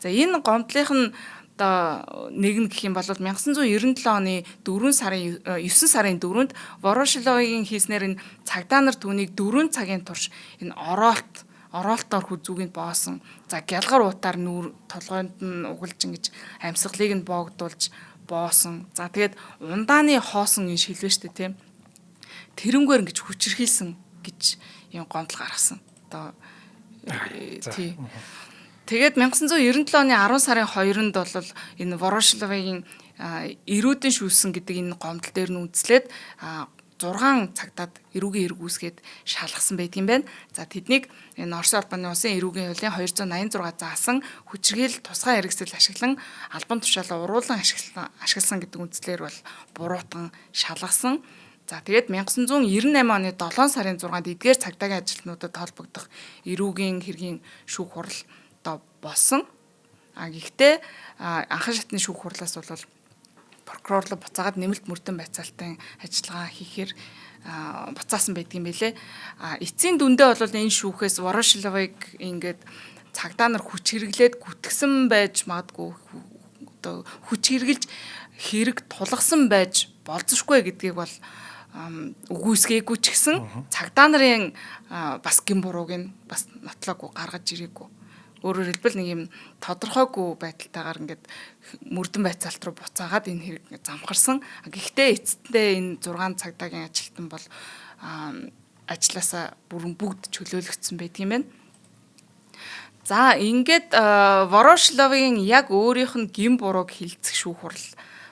За энэ гомдлынх нь одоо нэг нь гэх юм бол 1997 оны 9 сарын 4-нд Ворошиловын хийснээр энэ цагдаа нар түүнийг 4 цагийн турш энэ ороолтоор хүзүүгийг боосон. За гялгар утаар нүүр толгойд нь угалж ингэж амьсгалыг нь боогдуулж боосон. За тэгээд ундааны хоосон энэ шилвэ штэ тийм. Тэрнгээр ингэж хүчрхийлсэн гэж юм гомдол гаргасан. Одоо тий. Тэгээд 1997 оны 10 сарын 2-нд бол энэ Ворошиловын эрүүдэн шүүсэн гэдэг энэ гомдол дээр нь үндэслээд 6 цагдаад эрүүгийн хэрэг үүсгээд шалгасан байдгийн байна. За тэднийг энэ Орос улбаны улсын эрүүгийн хуулийн 286 заасан хүчирхийлэл тусгай хэрэгсэл ашиглан албан тушаалаа уруулан ашигласан гэдэг үндслээр бол буруутан шалгасан. За тэгээд 1998 оны 7 сарын 6-нд эдгээр цагдаагийн ажилтнуудад холбогдох эрүүгийн хэргийн шүүх хурал болсон. Гэхдээ анхан шатны шүүх хурлаас бол прокурорлоо буцаагаад нэмэлт мөрдөн байцаалтын ажиллагаа хийхээр буцаасан байдгийм байлээ. Эцсийн дүндээ бол энэ шүүхээс Ворошиловыг ингээд цагдаа нар хүч хэрэглээд гүтгсэн байж магадгүй одоо хүч хэрэглэж хэрэг тулгасан байж болзошгүй гэдгийг бол үгүйсгээгүй ч гэсэн цагдаа нарын бас гин бурууг нь бас нотлоогүй гаргаж ирээгүй. Өөрөөр хэлбэл нэг юм тодорхойгүй байдалтайгаар ингээд мөрдөн байцаалт руу буцаагаад энэ хэрэг замхарсан. Гэхдээ эцэстээ энэ 6 цагдаагийн ажилтан бол ажилласаа бүрэн бүгд чөлөөлөгдсөн байдгийм байна. За ингээд Ворошиловын яг өөрийнх нь гин бурууг хилцэх шүүх хурал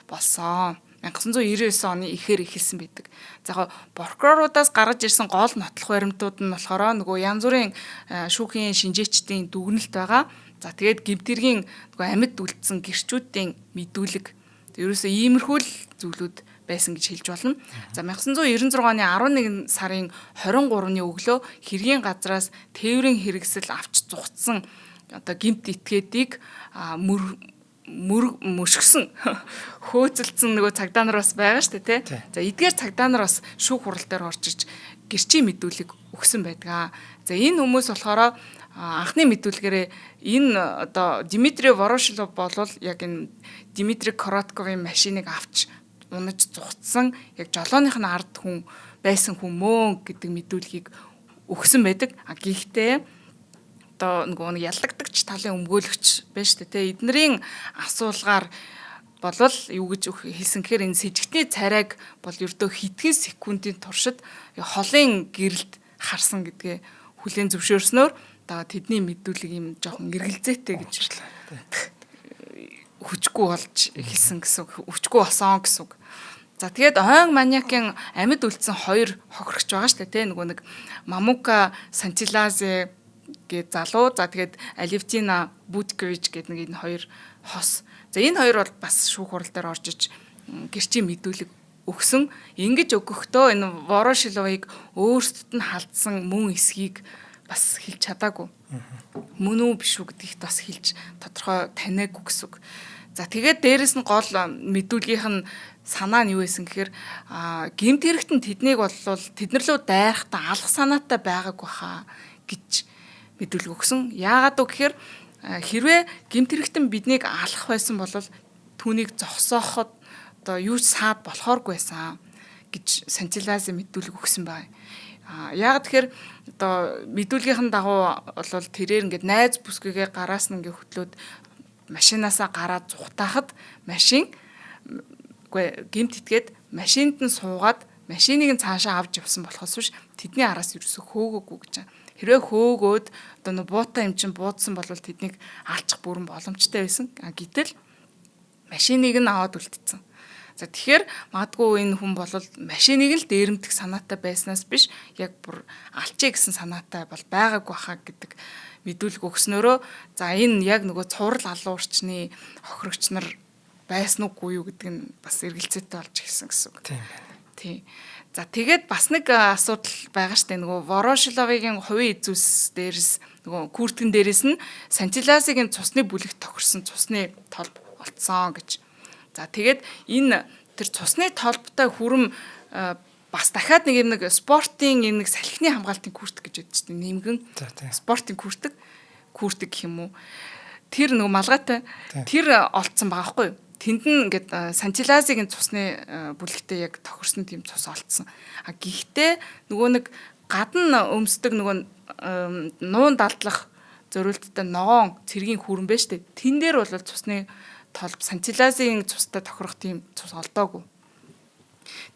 болсон. 1999 оны ихээр эхэлсэн байдаг. За прокуроруудаас гаргаж ирсэн гол нотлох баримтууд нь болохоор нөгөө янз бүрийн шүүхийн шинжээчдийн дүгнэлт байгаа. За тэгээд гимтэргийн нөгөө амьд үлдсэн гэрчүүдийн мэдүүлэг ерөөсөө иймэрхүү л зүйлүүд байсан гэж хэлж болно. За 1996 оны 11 сарын 23-ны өглөө хэргийн газраас тээврийн хэрэгсэл авч зугтсан одоо гимт этгээдийг мөшгсөн хөөцөлдсөн нөгөө цагдаа нар бас байгаа шүү дээ тий. За эдгээр цагдаа нар бас шүүх хурал дээр орж иж гэрчийн мэдүүлэг өгсөн байдаг. За энэ хүмүүс болохоор анхны мэдүүлгээрээ энэ одоо Дмитрий Ворошилов болвол яг энэ Дмитрий Коротковын машиныг авч унаж зугтсан яг жолооных нь ард хүн байсан хүн мөн гэдэг мэдүүлгийг өгсөн байдаг. Гэхдээ одоо нөгөө яллагдагч талын өмгөөлөгч байна шүү дээ те эднэрийн асуулгаар болвол юу гэж хэлсэн гэхээр энэ сэжигтний царайг бол ердөө хэдхэн секундын туршид холын гэрэлд харсан гэдгээ хүлээн зөвшөөрснөөр одоо тэдний мэдүүлэг юм жоохон эргэлзээтэй гэж хүчгүй болж хэлсэн гэсэн хүчгүй болсон гэсэн үг. За тэгээд ойн маньякын амьд үлдсэн 2 хохирогч байгаа шүү дээ те нөгөө нэг Мамука Сантилазе гэ залуу за тэгээд Алевтина Будкович гэдэг нэг энэ 2 хос. За энэ 2 бол бас шүүх хурал дээр орж иж гэрчийн мэдүүлэг өгсөн. Ингэж өгөхдөө энэ Ворошиловыг өөрсдөд нь халдсан мөн эсхийг бас хэлж чадаагүй. Мөн үү биш үү гэдгийг бас хэлж тодорхой таниагүй гэсэн үг. За тэгээд дээрэс нь гол мэдүүлгийнх нь санаа нь юу байсан гэхээр гэмт хэрэгтэн тэднийг бол тэднэрлөө дайрахтаа алах санаатай байгаагүй хаа гэж мэдүүлэг өгсөн. Яагаад вэ гэхээр хэрвээ гэмт хэрэгтэн биднийг алах байсан бол түүнийг зогсооход одоо юу ч саад болохооргүй байсан гэж Сантилазе мэдүүлэг өгсөн байна. Яагаад тэгэхээр одоо мэдүүлгийнхэн дагуу бол тэрээр ингээд найз бүсгүйгээ гараас нь ингээд хөтлөөд машинаасаа гараад зүхтаахад машин гэмт итгээд машинд нь суугаад машиныг нь цаашаа авч явсан болохоос биш тэдний араас ерөөсө хөөгөөгүй гэж байна. Хэрвээ хөөгөөд одоо нөө буута юм чин буудсан бол тэднийг алчих бүрэн боломжтой байсан. Гэтэл машиныг нь аваад үлдсэн. За тэгэхээр магадгүй энэ хүн бол машиныг л дээрэмдэх санаатай байснаас биш яг бүр алчээ гэсэн санаатай бол байгаагүй хаа гэдэг мэдүүлэг өгснөөрөө за энэ яг нөгөө цуврал алуу орчны хохирогч нар байсан уугүй юу гэдэг нь бас эргэлзээтэй болж ирсэн гэсэн үг. Тий. За тэгээд бас нэг асуудал байгаа штэ нөгөө Ворошиловын хувийн эзүүс дээрс нөгөө Куртгэн дээрээс нь Сантиласигийн цусны бүлэгт тохирсон цусны толб олцсон гэж. За тэгээд энэ тэр цусны толбтой хүрэм бас дахиад нэг спортын нэг салхины хамгаалтын күртэг гэж яддаг штэ нэмгэн спортын күртэг гэх юм уу. Тэр нөгөө малгайтай тэр олцсон байгаа хгүй юу? Тэнд нь ингээд Сантиласигийн цусны бүлэгтээ яг тохирсон тийм цус олцсон. А гэхдээ нөгөө нэг гадна өмсдөг нөгөө нуун далдлах зориулттай ногоон цэргийн хүрэн байна штэ. Тэн дээр бол цусны толб Сантиласигийн цустай тохирох тийм цус олдоогүй.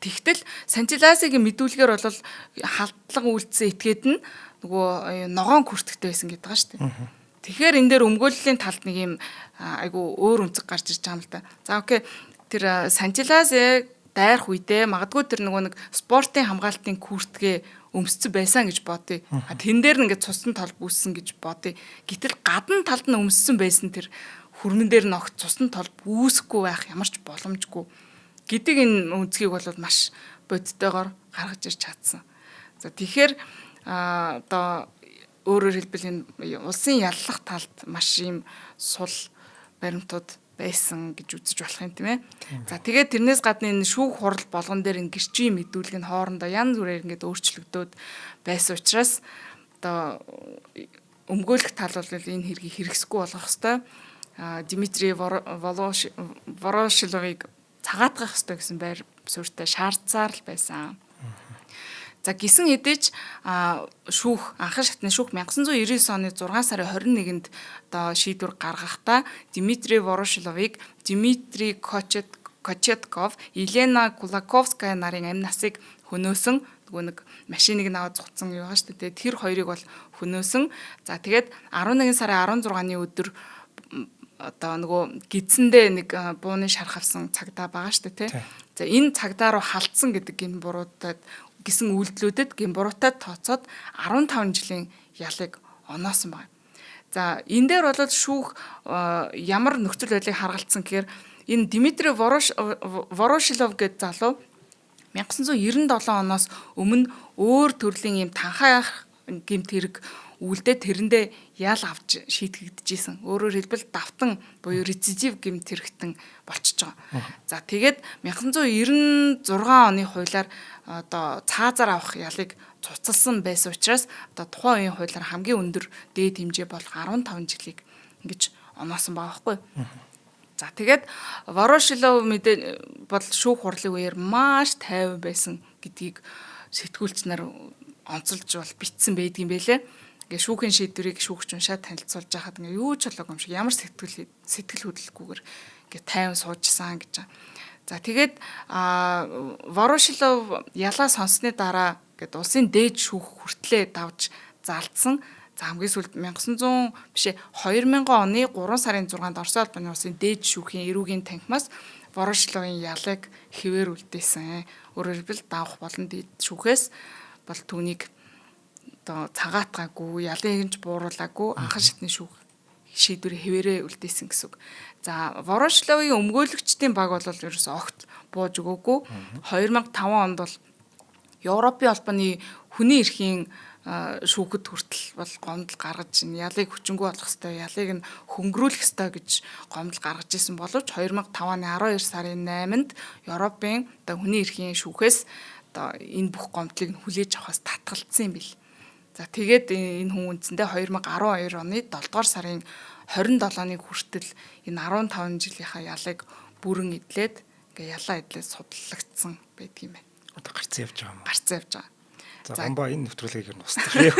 Тэгтэл Сантиласигийн мэдүүлгээр бол халдлага үйлдсэн этгээд нь нөгөө ногоон күртэгтэй байсан гэдэг байгаа штэ. Тэгэхээр энэ дээр өмгөөллийн талд нэг юм айгу өөр өнцөг гарч ирж байгаа юм л да. За окей. Тэр Сантиласе дайрах үедээ магадгүй тэр нөгөө нэг спортын хамгаалтын күртгээ өмсцэн байсан гэж бодъё. Тэн дээр нь ингээд цусны толб үүссэн гэж бодъё. Гэтэл гадна талд нь өмссөн байсан тэр хүрмэн дээр ногт цусны толб үүсэхгүй байх ямар ч боломжгүй гэдэг энэ үнцгийг бол маш бодитойгоор гаргаж ирж чадсан. За тэгэхээр одоо өөрөөр хэлбэл энэ улсын яллах талд маш ийм сул баримтууд байсан гэж үзэж болох юм тийм ээ. За тэгээд тэрнээс гадна энэ шүүх хурал болгон дээр энэ гэрчийн мэдүүлэг нь хоорондоо янз бүрээр ингээд өөрчлөгдөөд байсан учраас одоо өмгөөлөх тал бол энэ хэргийг хэрэгсэхгүй болгох ёстой. Дмитрий Ворошиловыг цагаатгах ёстой гэсэн байр суурьтай шаардсаар л байсан. За гисэн хэдиж шүүх анхан шатны шүүх 1999 оны 6 сарын 21-нд одоо шийдвэр гаргахдаа Дмитрий Ворошиловыг Дмитрий Кочетков, Елена Кулаковская нарын амь насыг хөнөөсөн нөгөө нэг машиныг наваад зуцсан юу байгаа шүү дээ. Тэр хоёрыг бол хөнөөсөн. За тэгээд 11 сарын 16-ны өдөр одоо нөгөө гидсэндээ нэг бууны шарх авсан цагдаа байгаа шүү дээ. За энэ цагдаа руу халтсан гэдэг энэ буруудад гисэн үйлдэлүүдэд гимбуруутай тооцоод 15 жилийн ялыг оноосон байна. За энэ дээр бол шүүх ямар нөхцөл байдлыг харгалцсан гэхээр энэ Дмитрий Ворошилов гэдэг залуу 1997 оноос өмнө өөр төрлийн юм танхаах гэмт хэрэг үлдээ тэрэндээ ял авч шийтгэгдэжсэн. Өөрөөр хэлбэл давтан буюу рецидив гэмт хэрэгтэн болчихж байгаа. За тэгээд 1996 оны хуулиар одоо цаазаар авах ялыг цуцалсан байсан учраас одоо тухайн үеийн хуулиар хамгийн өндөр дээд хэмжээ бол 15 жилийг ингэж оноосон байгаа байхгүй. За тэгээд Ворошилов мэдээ бол шүүх хурлын үеэр маш тайван байсан гэдгийг сэтгүүлч нар онцолж бол битсэн байдгийн байлээ. Ингээ шүүхийн шийдвэрийг шүүгч уншаад танилцуулж байхад ингээ юу ч болоогүй юм шиг ямар сэтгэл хөдлөлгүйгээр ингээ тайван суужсан гэж. За тэгээд Ворошилов ялаа сонссны дараа гэд улсын дээд шүүх хүртлээ давж залдсан. За хамгийн сүүлд 2000 оны 3 сарын 6-нд Орос улбаны улсын дээд шүүхийн эрүүгийн танхимаас Ворошиловын ялыг хэвээр үлдээсэн. Өөрөөр хэлбэл давах болон дээд шүүхээс бол түүнийг одоо цагаатгаагүй, ялын хэмж бууруулаагүй анхан шатны шүүх шийдвэрээ хэвээрээ үлдээсэн гэсэн үг. За Ворошиловын өмгөөлөгчдийн баг бол ерөөсөө огт бууж өгөөгүй. 2005 онд бол Европын албаны хүний эрхийн шүүхэд хүртэл бол гомдол гаргаж ин ялыг хүчингү болгох ёстой, ялыг нь хөнгөрүүлэх ёстой гэж гомдол гаргаж исэн боловч 2005 оны 12 сарын 8-нд Европын одоо хүний эрхийн шүүхээс одоо энэ бүх гомдлыг хүлээж авахаас татгалцсан юм бил. За тэгээд энэ хүн үндсэндээ 2012 оны 7 дугаар сарын 27-ны хүртэл энэ 15 жилийнхаа ялыг бүрэн эдлээд ингээ ялаа эдлээд судлагдсан байдгийм байна. Одоо гарцсан явж байгаа юм. Гарцсан явж байгаа. За гомбо энэ нэвтрүүлгийг нь устгах юм.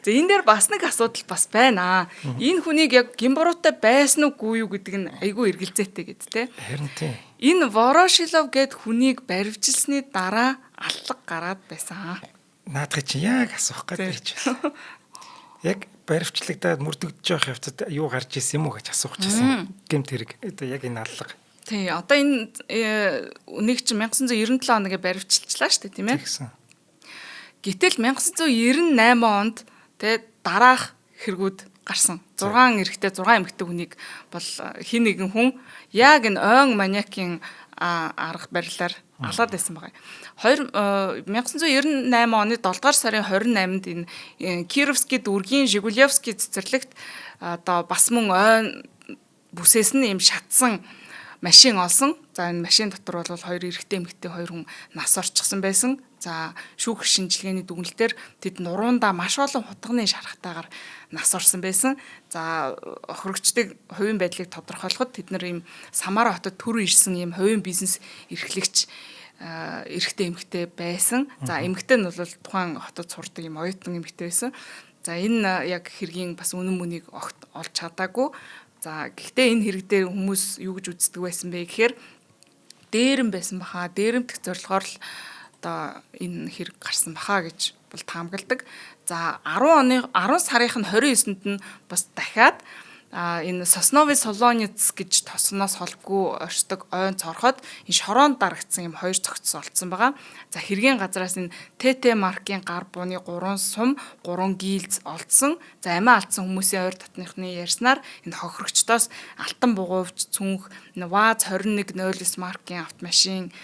За энэ дээр бас нэг асуудал бас байна. Энэ хүнийг яг гимбуруутай байсан уугүй юу гэдэг нь айгүй эргэлзээтэй гэд тэ. Харин тийм. Энэ Ворошилов гэд хүнийг баривчилсны дараа аллаг гараад байсан. Наадах чи яг асуух гэж байна. Яг баривчлагдаад мөрдөгдөж явах явцад юу гарч ирсэн юм уу гэж асуух гэсэн. Гэмт хэрэг. Одоо яг энэ аллаг. Тий, одоо энэ үнийг чинь 1997 оногийн баривчилчлаа шүү дээ, тийм ээ. Тэгсэн. Гэтэл 1998 онд тэ дараах хэрэгүүд гарсан. 6 эрэгтэй 6 эмэгтэй хүнийг бол хин нэгэн хүн яг энэ ойн маниакийн арга барилаар алаад байсан байгаа. 1998 оны 7 дугаар сарын 28-нд энэ Кировский дүүргийн Жигулевский цэцэрлэгт одоо бас мөн ойн бүсээс нь юм шатсан машин олсон. За энэ машин дотор бол хоёр эрэгтэй эмэгтэй хоёр хүн нас орчихсон байсан. За шүүх шинжилгээний дүгнэлтээр тэд нуруунда маш олон хутганы шархтаагаар нас орсон байсан. За охирогчдыг хувийн байдлыг тодорхойлоход тэд нар ийм Самара хотод төр ирсэн ийм хувийн бизнес эрхлэгч эрэгтэй эмэгтэй байсан. За эмэгтэй нь бол тухайн хотод сурдаг ийм оюутан эмэгтэй байсан. За энэ яг хэргийн бас үнэн мөнийг олж чадаагүй. За гэхдээ энэ хэрэг дээр хүмүүс юу гэж үздэг байсан бэ гэхээр дээрэм байсан баха. Дээрэмдэх зорилгоор л одоо энэ хэрэг гарсан баха гэж бол таамагладаг. За 10 сарын 29-нд нь бас дахиад энэ Сосновый Солонец гэж тосгоноос холбгүй оршдог ойн цорхоод энэ шороонд дарагдсан юм хоёр цогц олдсон байгаа. За хэргийн газраас энэ ТТ маркийн гар бууны 3 сум 3 гилз олдсон. За амиа алдсан хүмүүсийн ойр татныхны ярьснаар энэ хохирогчдоос алтан бугуйвч цүнх ВАЗ 2109 маркийн автомашин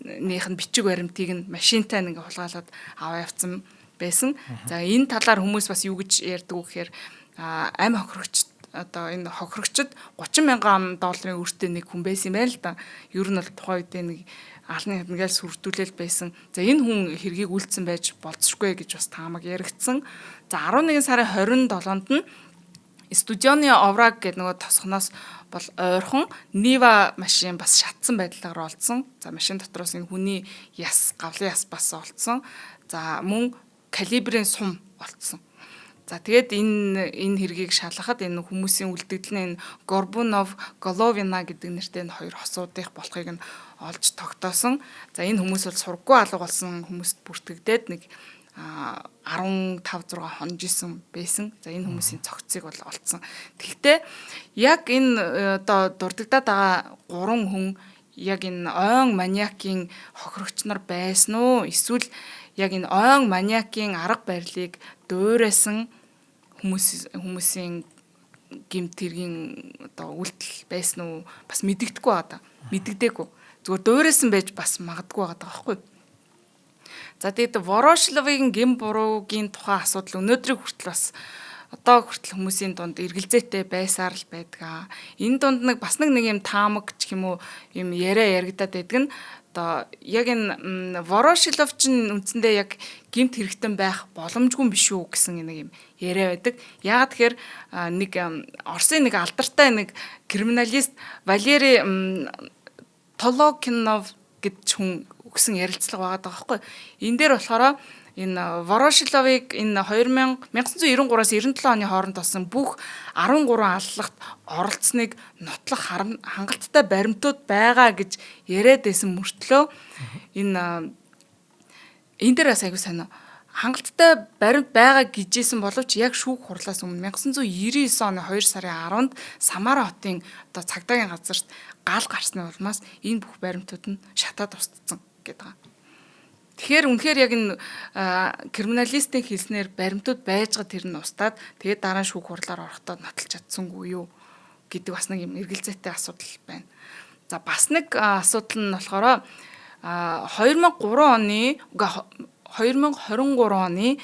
нийнх нь бичиг баримтыг нь машинтай ингээ хулгайлаад аваа явцсан байсан. За энэ талаар хүмүүс бас юу гэж ярьдаг вэ гэхээр амь хохирогч одоо энэ хохирогчд 30 мянган долларын өртөө нэг хүн байсан юм байна л да. Ер нь бол тухайн үед нэг алны хэмгээл сүрдүүлэл байсан. За энэ хүн хэргийг үйлдсэн байж болцсохгүй гэж бас таамаг яригдсан. За 11 сарын 27-нд нь Студионы Овраг гэдэг нөгөө тосгоноос бол ойрхон Нива машин бас шатсан байдлаар олдсон. За машин дотроос энэ хүний яс, гавлын яс бас олдсон. За мөн калибрын сум олдсон. За тэгээд энэ хэргийг шалгахад энэ хүмүүсийн үлдэгдэл нь энэ Горбунов, Головина гэдэг нэртэй энэ хоёр хосуудын болохыг нь олж тогтоосон. За энэ хүмүүс бол сургаггүй алга болсон хүмүүст бүртгэгдээд нэг 15-6 хонж исэн байсан. За энэ хүмүүсийн цогцыг бол олцсон. Тэгэхдээ яг энэ одоо дурддагдаад байгаа 3 хүн яг энэ ойн маниакийн хохирогч нар байсан уу? Эсвэл яг энэ ойн маниакийн арга барилыг дуурайсан хүмүүсийн гэмт хэргийн одоо үйлдэл байсан уу? Бас мэдэгдэхгүй байгаа. Мэдэгдээгүй. Зүгээр дуурайсан байж бас магадгүй байгаа байхгүй. За тэгээд Ворошиловын гэм буруугийн тухай асуудал өнөөдрийг хүртэл бас одоо хүртэл хүмүүсийн дунд эргэлзээтэй байсаар л байдаг. Энэ дунд бас нэг юм таамаг ч юм уу юм яриа яригадаад байдаг нь одоо яг энэ Ворошилов чинь үндсэндээ яг гэмт хэрэгтэн байх боломжгүй биш үү гэсэн нэг юм яриа байдаг. Яагаад тэгэхээр нэг Оросын нэг алдартай нэг криминалист Валерий Толокинов гэж хүн өгсөн ярилцлага байгаа байхгүй. Энэ дээр болохоор энэ Ворошиловыг энэ 1993-аас 97 оны хооронд болсон бүх 13 аллагт оролцсныг нотлох хангалттай баримтууд байгаа гэж яриад байсан мөртлөө энэ дээр бас аягүй сайн хангалттай баримт байгаа гэжсэн боловч яг шүүх хурлаас өмнө 1999 оны 2 сарын 10-нд Самара хотын одоо цагдаагийн газарт гал гарсны улмаас энэ бүх баримтууд нь шатаад устдсан гэдэг. Тэгэхээр үнэхээр яг энэ криминалистийн хэлснээр баримтууд байжгаа тэр нь устдаад тэгээд дараа нь шүүх хурлаар орохдоо нотолж чадсангүй юу гэдэг бас нэг юм эргэлзээтэй асуудал байна. За бас нэг асуудал нь болохоор 2023 оны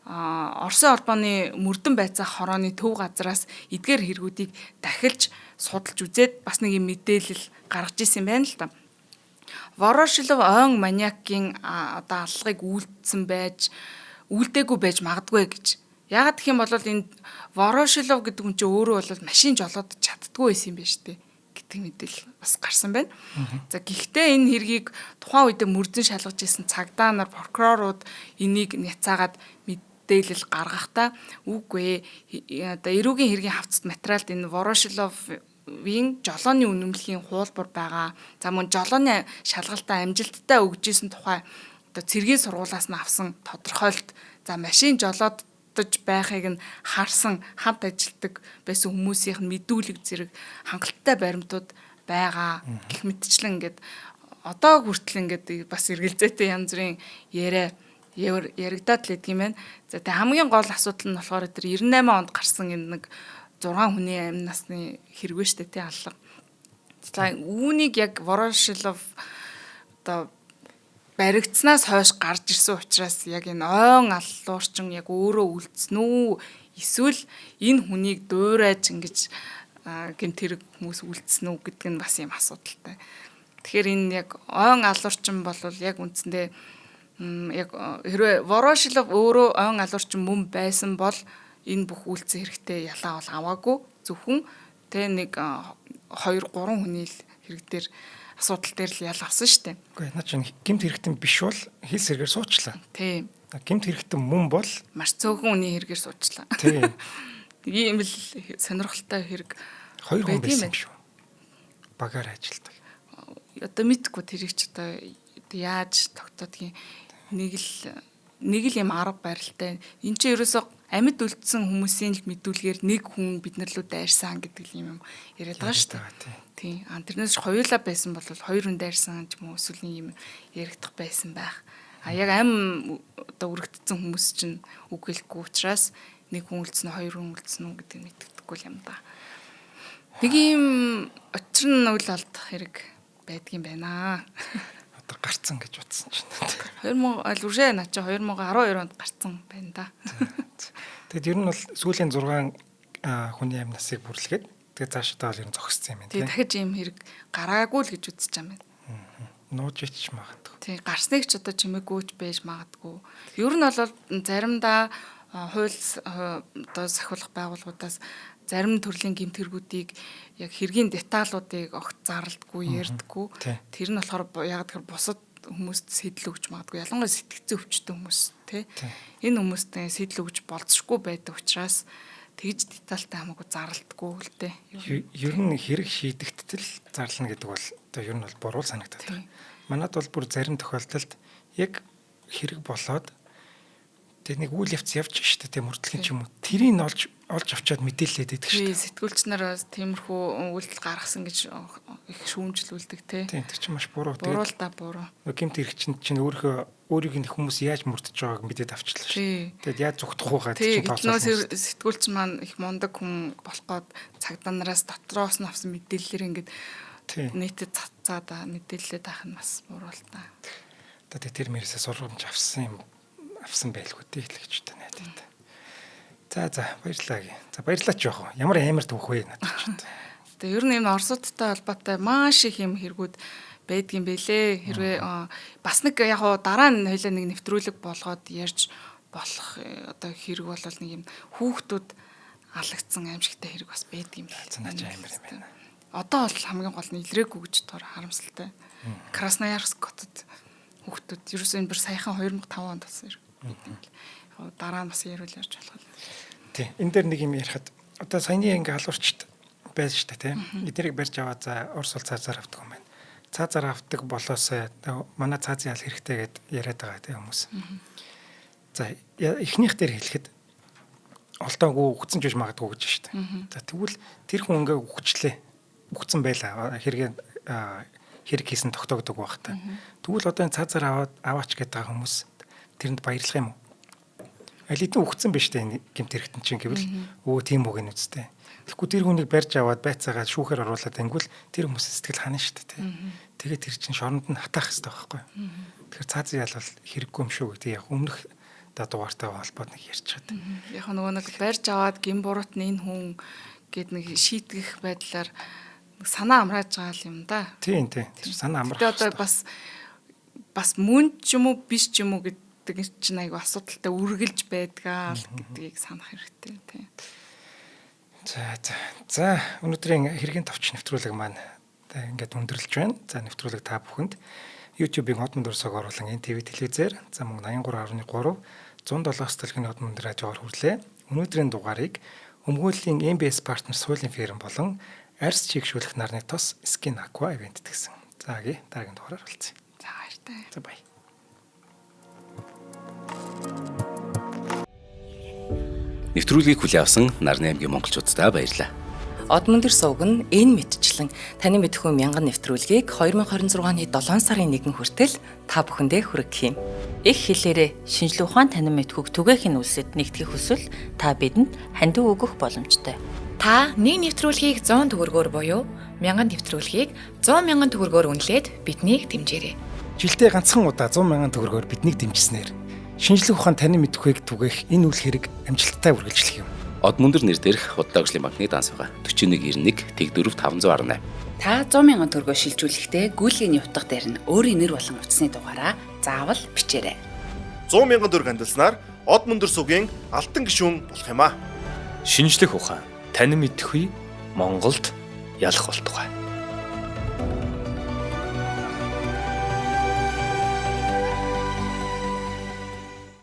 Оросын холбооны мөрдөн байцаах хорооны төв газраас эдгээр хэрэгүүдийг дахилж судалж үзээд бас нэг юм мэдээлэл гаргаж ирсэн байна л да. Ворошилов ойн маниакийн одоо аллагыг үлдээгүй байж магадгүй гэж. Яагаад гэх юм бол энэ Ворошилов гэдэг хүн чинь өөрөө бол машин жолоод чаддгүй байсан юм байна шүү дээ гэдэг мэдээлэл бас гарсан байна. За гэхдээ энэ хэргийг тухайн үед мөрдөн шалгаж ирсэн цагдаа нар, прокурорууд энийг няцаагаад мэдээлэл гаргахдаа үгүй одоо эрүүгийн хэргийн хавцад материалд энэ Ворошиловын жолооны үнэмлэхийн хуулбар байгаа. За мөн жолооны шалгалтаа амжилттай өгжсэн тухай одоо цэргийн сургуулиас нь авсан тодорхойлт. За машин жолоодож байхыг нь харсан хамт ажилтдаг байсан хүмүүсийнх нь мэдүүлэг зэрэг хангалттай баримтууд байгаа. Гэх мэтчлэн ингээд одоо хүртэл ингээд бас эргэлзээтэй янз бүрийн яригадаад л идэг юм байна. За тэг хамгийн гол асуудал нь болохоор тэр 98 онд гарсан энэ нэг 6 хүний амь насны хэрэг шүү дээ тий аллага. За үүнийг яг Ворошилов одоо баригдсанаас хойш гарч ирсэн учраас яг энэ ойн алуурчин яг өөрөө үлдсэн үү эсвэл энэ хүнийг дуурайж ингэж гэмт хэрэг хүмүүс үлдсэн үү гэдэг нь бас юм асуудалтай. Тэгэхээр энэ яг ойн алуурчин бол яг үндсэндээ яг хэрвээ Ворошилов өөрөө ойн алуурчин мөн байсан бол энэ бүх үйлцэн хэрэгтэй ялаа бол аваагүй зөвхөн тэ нэг 2 3 хүний хэрэг дээр асуудал дээр л ял авсан шүү дээ. Үгүй наа чинь гэмт хэрэгтэн биш бол хэл сэргээр суучлаа. Тийм. Гэмт хэрэгтэн мөн бол маш цөөхөн үний хэрэгээр суучлаа. Тийм. Ийм л сонирхолтой хэрэг 2 хүн байсан шүү. Багаар ажилдаг. Одоо мэдгүй тэрийг ч одоо яаж тогтоодгийг нэг л юм арга барилтай. Энд чинь ерөөсөө амьд үлдсэн хүмүүсийн л мэдүүлгээр нэг хүн биднэр лүү дайрсан гэдэг юм яриад байгаа шүү дээ. Тийм. Тэрнээс хоёулаа байсан бол 2 хүн дайрсан ч юм уу эсвэл юм яригдах байсан байх. Яг одоо өргөдсөн хүмүүс чинь үг хэлэхгүй учраас нэг хүн үлдсэн 2 хүн үлдсэн үү гэдэг мэддэггүй юм да. Нэг юм учир нь үл алдах хэрэг байдгийн байна. Одоо гарцсан гэж утсан чинь. 2000 үржээ наа чи 2012 онд гарцсан байна да. Тэгэд ер нь бол сүүлийн 6 хүний амь насыг бүрлэгээд тэгээд цаашдаа бол ер нь зогссон юм байна. Тэгээд дахиж ийм хэрэг гараагүй л гэж үзэж байгаа юм байна. Нууж ич магадгүй. Тий, гарсныг ч одоо чимээгүйч байж магадгүй. Ер нь бол заримдаа хууль одоо сахиулах байгууллагуудаас зарим төрлийн гэмт хэрэгүүдийг яг хэргийн деталуудыг огт зарлдаггүй, ярьдаггүй. Тэр нь болохоор яг тэр бусад хүмүүст сэтэл өгч магадгүй. Ялангуяа сэтгцэн өвчтөн хүмүүс тий. Энэ хүмүүстэй сэтэл өгч болцсохгүй байдаг учраас тэгж детальтай хамаагүй зарлдаггүй л дээ. Ер нь хэрэг шийдэгдтэл зарлана гэдэг бол одоо ер нь бол буруу санагдаад байна. Манайд бол бүр зарим тохиолдолд яг хэрэг болоод тэг нэг үйл явц явж штэ тийм мөрдлөгийн ч юм уу. Тэрийг олж авчаад мэдээлэлээд байдаг штэ. Сэтгүүлч нараас тиймэрхүү үйлдэл гаргасан гэж их шүүмжлүүлдэг те. Тийм тэр чинь маш буруу. Буруу л да буруу. Гэмт хэрэг чинь өөрийг нь хүмүүс яаж мөрдөж байгааг мэдээд авчлаа штэ. Тэгэд яаж зүгтах уу гэдэг чинь тооцоолсон. Сэтгүүлч маань их мундаг хүн болох гээд цагдаа нараас дотроос нь авсан мэдээллээр ингээд нийтэд цацаад мэдээлэлээд авах нь бас буруу л та. Одоо тэр мэрээсээ сургамж авсан байлгүй дээ хэлэгчтэй найдаад. За баярлалаа. За баярлалаа ч яах вэ? Ямар амар түүх вэ надад ч. Тэгээ ер нь энэ орсуудтай холбоотой маш их юм хэрэгүүд байдгийн бэлээ. Хэрвээ бас нэг яг дараа нь хоёлаа нэг нэвтрүүлэг болгоод ярьж болох одоо хэрэг бол нэг юм хүүхдүүд алагдсан аимшигтай хэрэг бас байдгийн байна. Наач амар юм байна. Одоо бол хамгийн гол нь илрээгүй гэж тоор харамсалтай. Красноярск хотод хүүхдүүд ерөөсөө энэ бүр саяхан 2005 онд болсон хэрэг. Дараа нь бас ярил ярьж болох. Тий. Энэ дээр нэг юм ярихад одоо саяны ингээ халуурчд байж штэ тий. Эднэрийг барьж аваад за Орос улс цаазаар авдаг юм байна. Цаазаар авдаг болоосоо манай цаазын ял хэрэгтэй гэд яриад байгаа тий хүмүүс. За эхнийх дээр хэлэхэд олдоогүй үгцэн жиж магадгүй гэж штэ. За тэгвэл тэр хүн ингээ үгчлээ. Үгцэн байлаа. Хэрэг хийсэн тогтоогддог байх та. Тэгвэл одоо энэ цаазаар аваач гэдэг хүмүүс тэрэнд баярлах юм уу? Аль хэдийн үгцэн биш дээ энэ гэмт хэрэгтэн чинь гэвэл тийм үг нь үстэй. Тэгэхгүй тэр хүнийг барьж аваад байцаагаад шүүхээр оруулаад ангуул тэр хүмүүс сэтгэл хана шүү дээ. Тэгээд тэр чинь шоронд нь хатаах хэрэгтэй байхгүй. Тэгэхээр цаазын ял бол хэрэггүй юм шүү гэдэг яг өмнөх дугаартай холбоод нэг ярьчихад. Яг нөгөө нэг барьж аваад гин буруут нь энэ хүн гэд нэг шийтгэх байдлаар санаа амрааж байгаа юм да. Тийм. Санаа амраах. Тэгээд одоо бас мөн ч юм уу биш ч юм уу гэдэг чинь айгу асуудалтай үргэлж байдгаа л гэдгийг санах хэрэгтэй тийм. За өнөөдрийн хэргийн товч нэвтрүүлэг маань ингээд өндөрлөж байна. За нэвтрүүлэг та бүхэнд YouTube-ийн Хот Мөндөр сог оруулан NTV телевизээр за мөн 83.3 107-аас дэлхийн Хот Мөндөр радиогоор хүрлээ. Өнөөдрийн дугаарыг өмгөөллийн MBS партнер суулийн фирм болон Арс чигшүүлэх нарны тос Skin Aqua ивент гэсэн. За дараагийн дугаараар уулзъя. За баяртай. За бай. Нэвтрүүлгийг хүлээн авсан Нарны аймгийн монголчуудтай баярлалаа. Од Мөндөр сувг нь энэ мэдчлэн таны мэдхүйн мянган нэвтрүүлгийг 2026 оны 7 сарын 1 хүртэл та бүхэндээ хүргэх юм. Их хэлээрээ шинжлэх ухаан танин мэдхүйг түгээхийн үлсэд нэгтгэх хүсвэл та бидэнд хандив өгөх боломжтой. Та нэг нэвтрүүлгийг 100 төгрөгөөр буюу мянган нэвтрүүлгийг 100 мянган төгрөгөөр үнэлээд биднийг дэмжээрэй. Жилдээ ганцхан удаа 100 мянган төгрөгөөр биднийг дэмжснээр шинжлэх ухаан танин мэдхүйг түгээх энэ үйл хэрэг амжилттай үргэлжлэх юм. Од мөндөр нэр дээрх Худлаа Агшлын банкны данс байгаа 4191 Тэг 4 518. Та 100 мянган төгрөгөөр шилжүүлэхдээ гүйцэтгэлийн утга дээр нь өөрийн нэр болон утасны дугаараа заавал бичээрэй. 100 мянган төгрөг хандалснаар Од мөндөр сувгийн алтан гишүүн болох юм а. Шинжлэх ухаан, танин мэдхгүй Монголд ялах болтугай.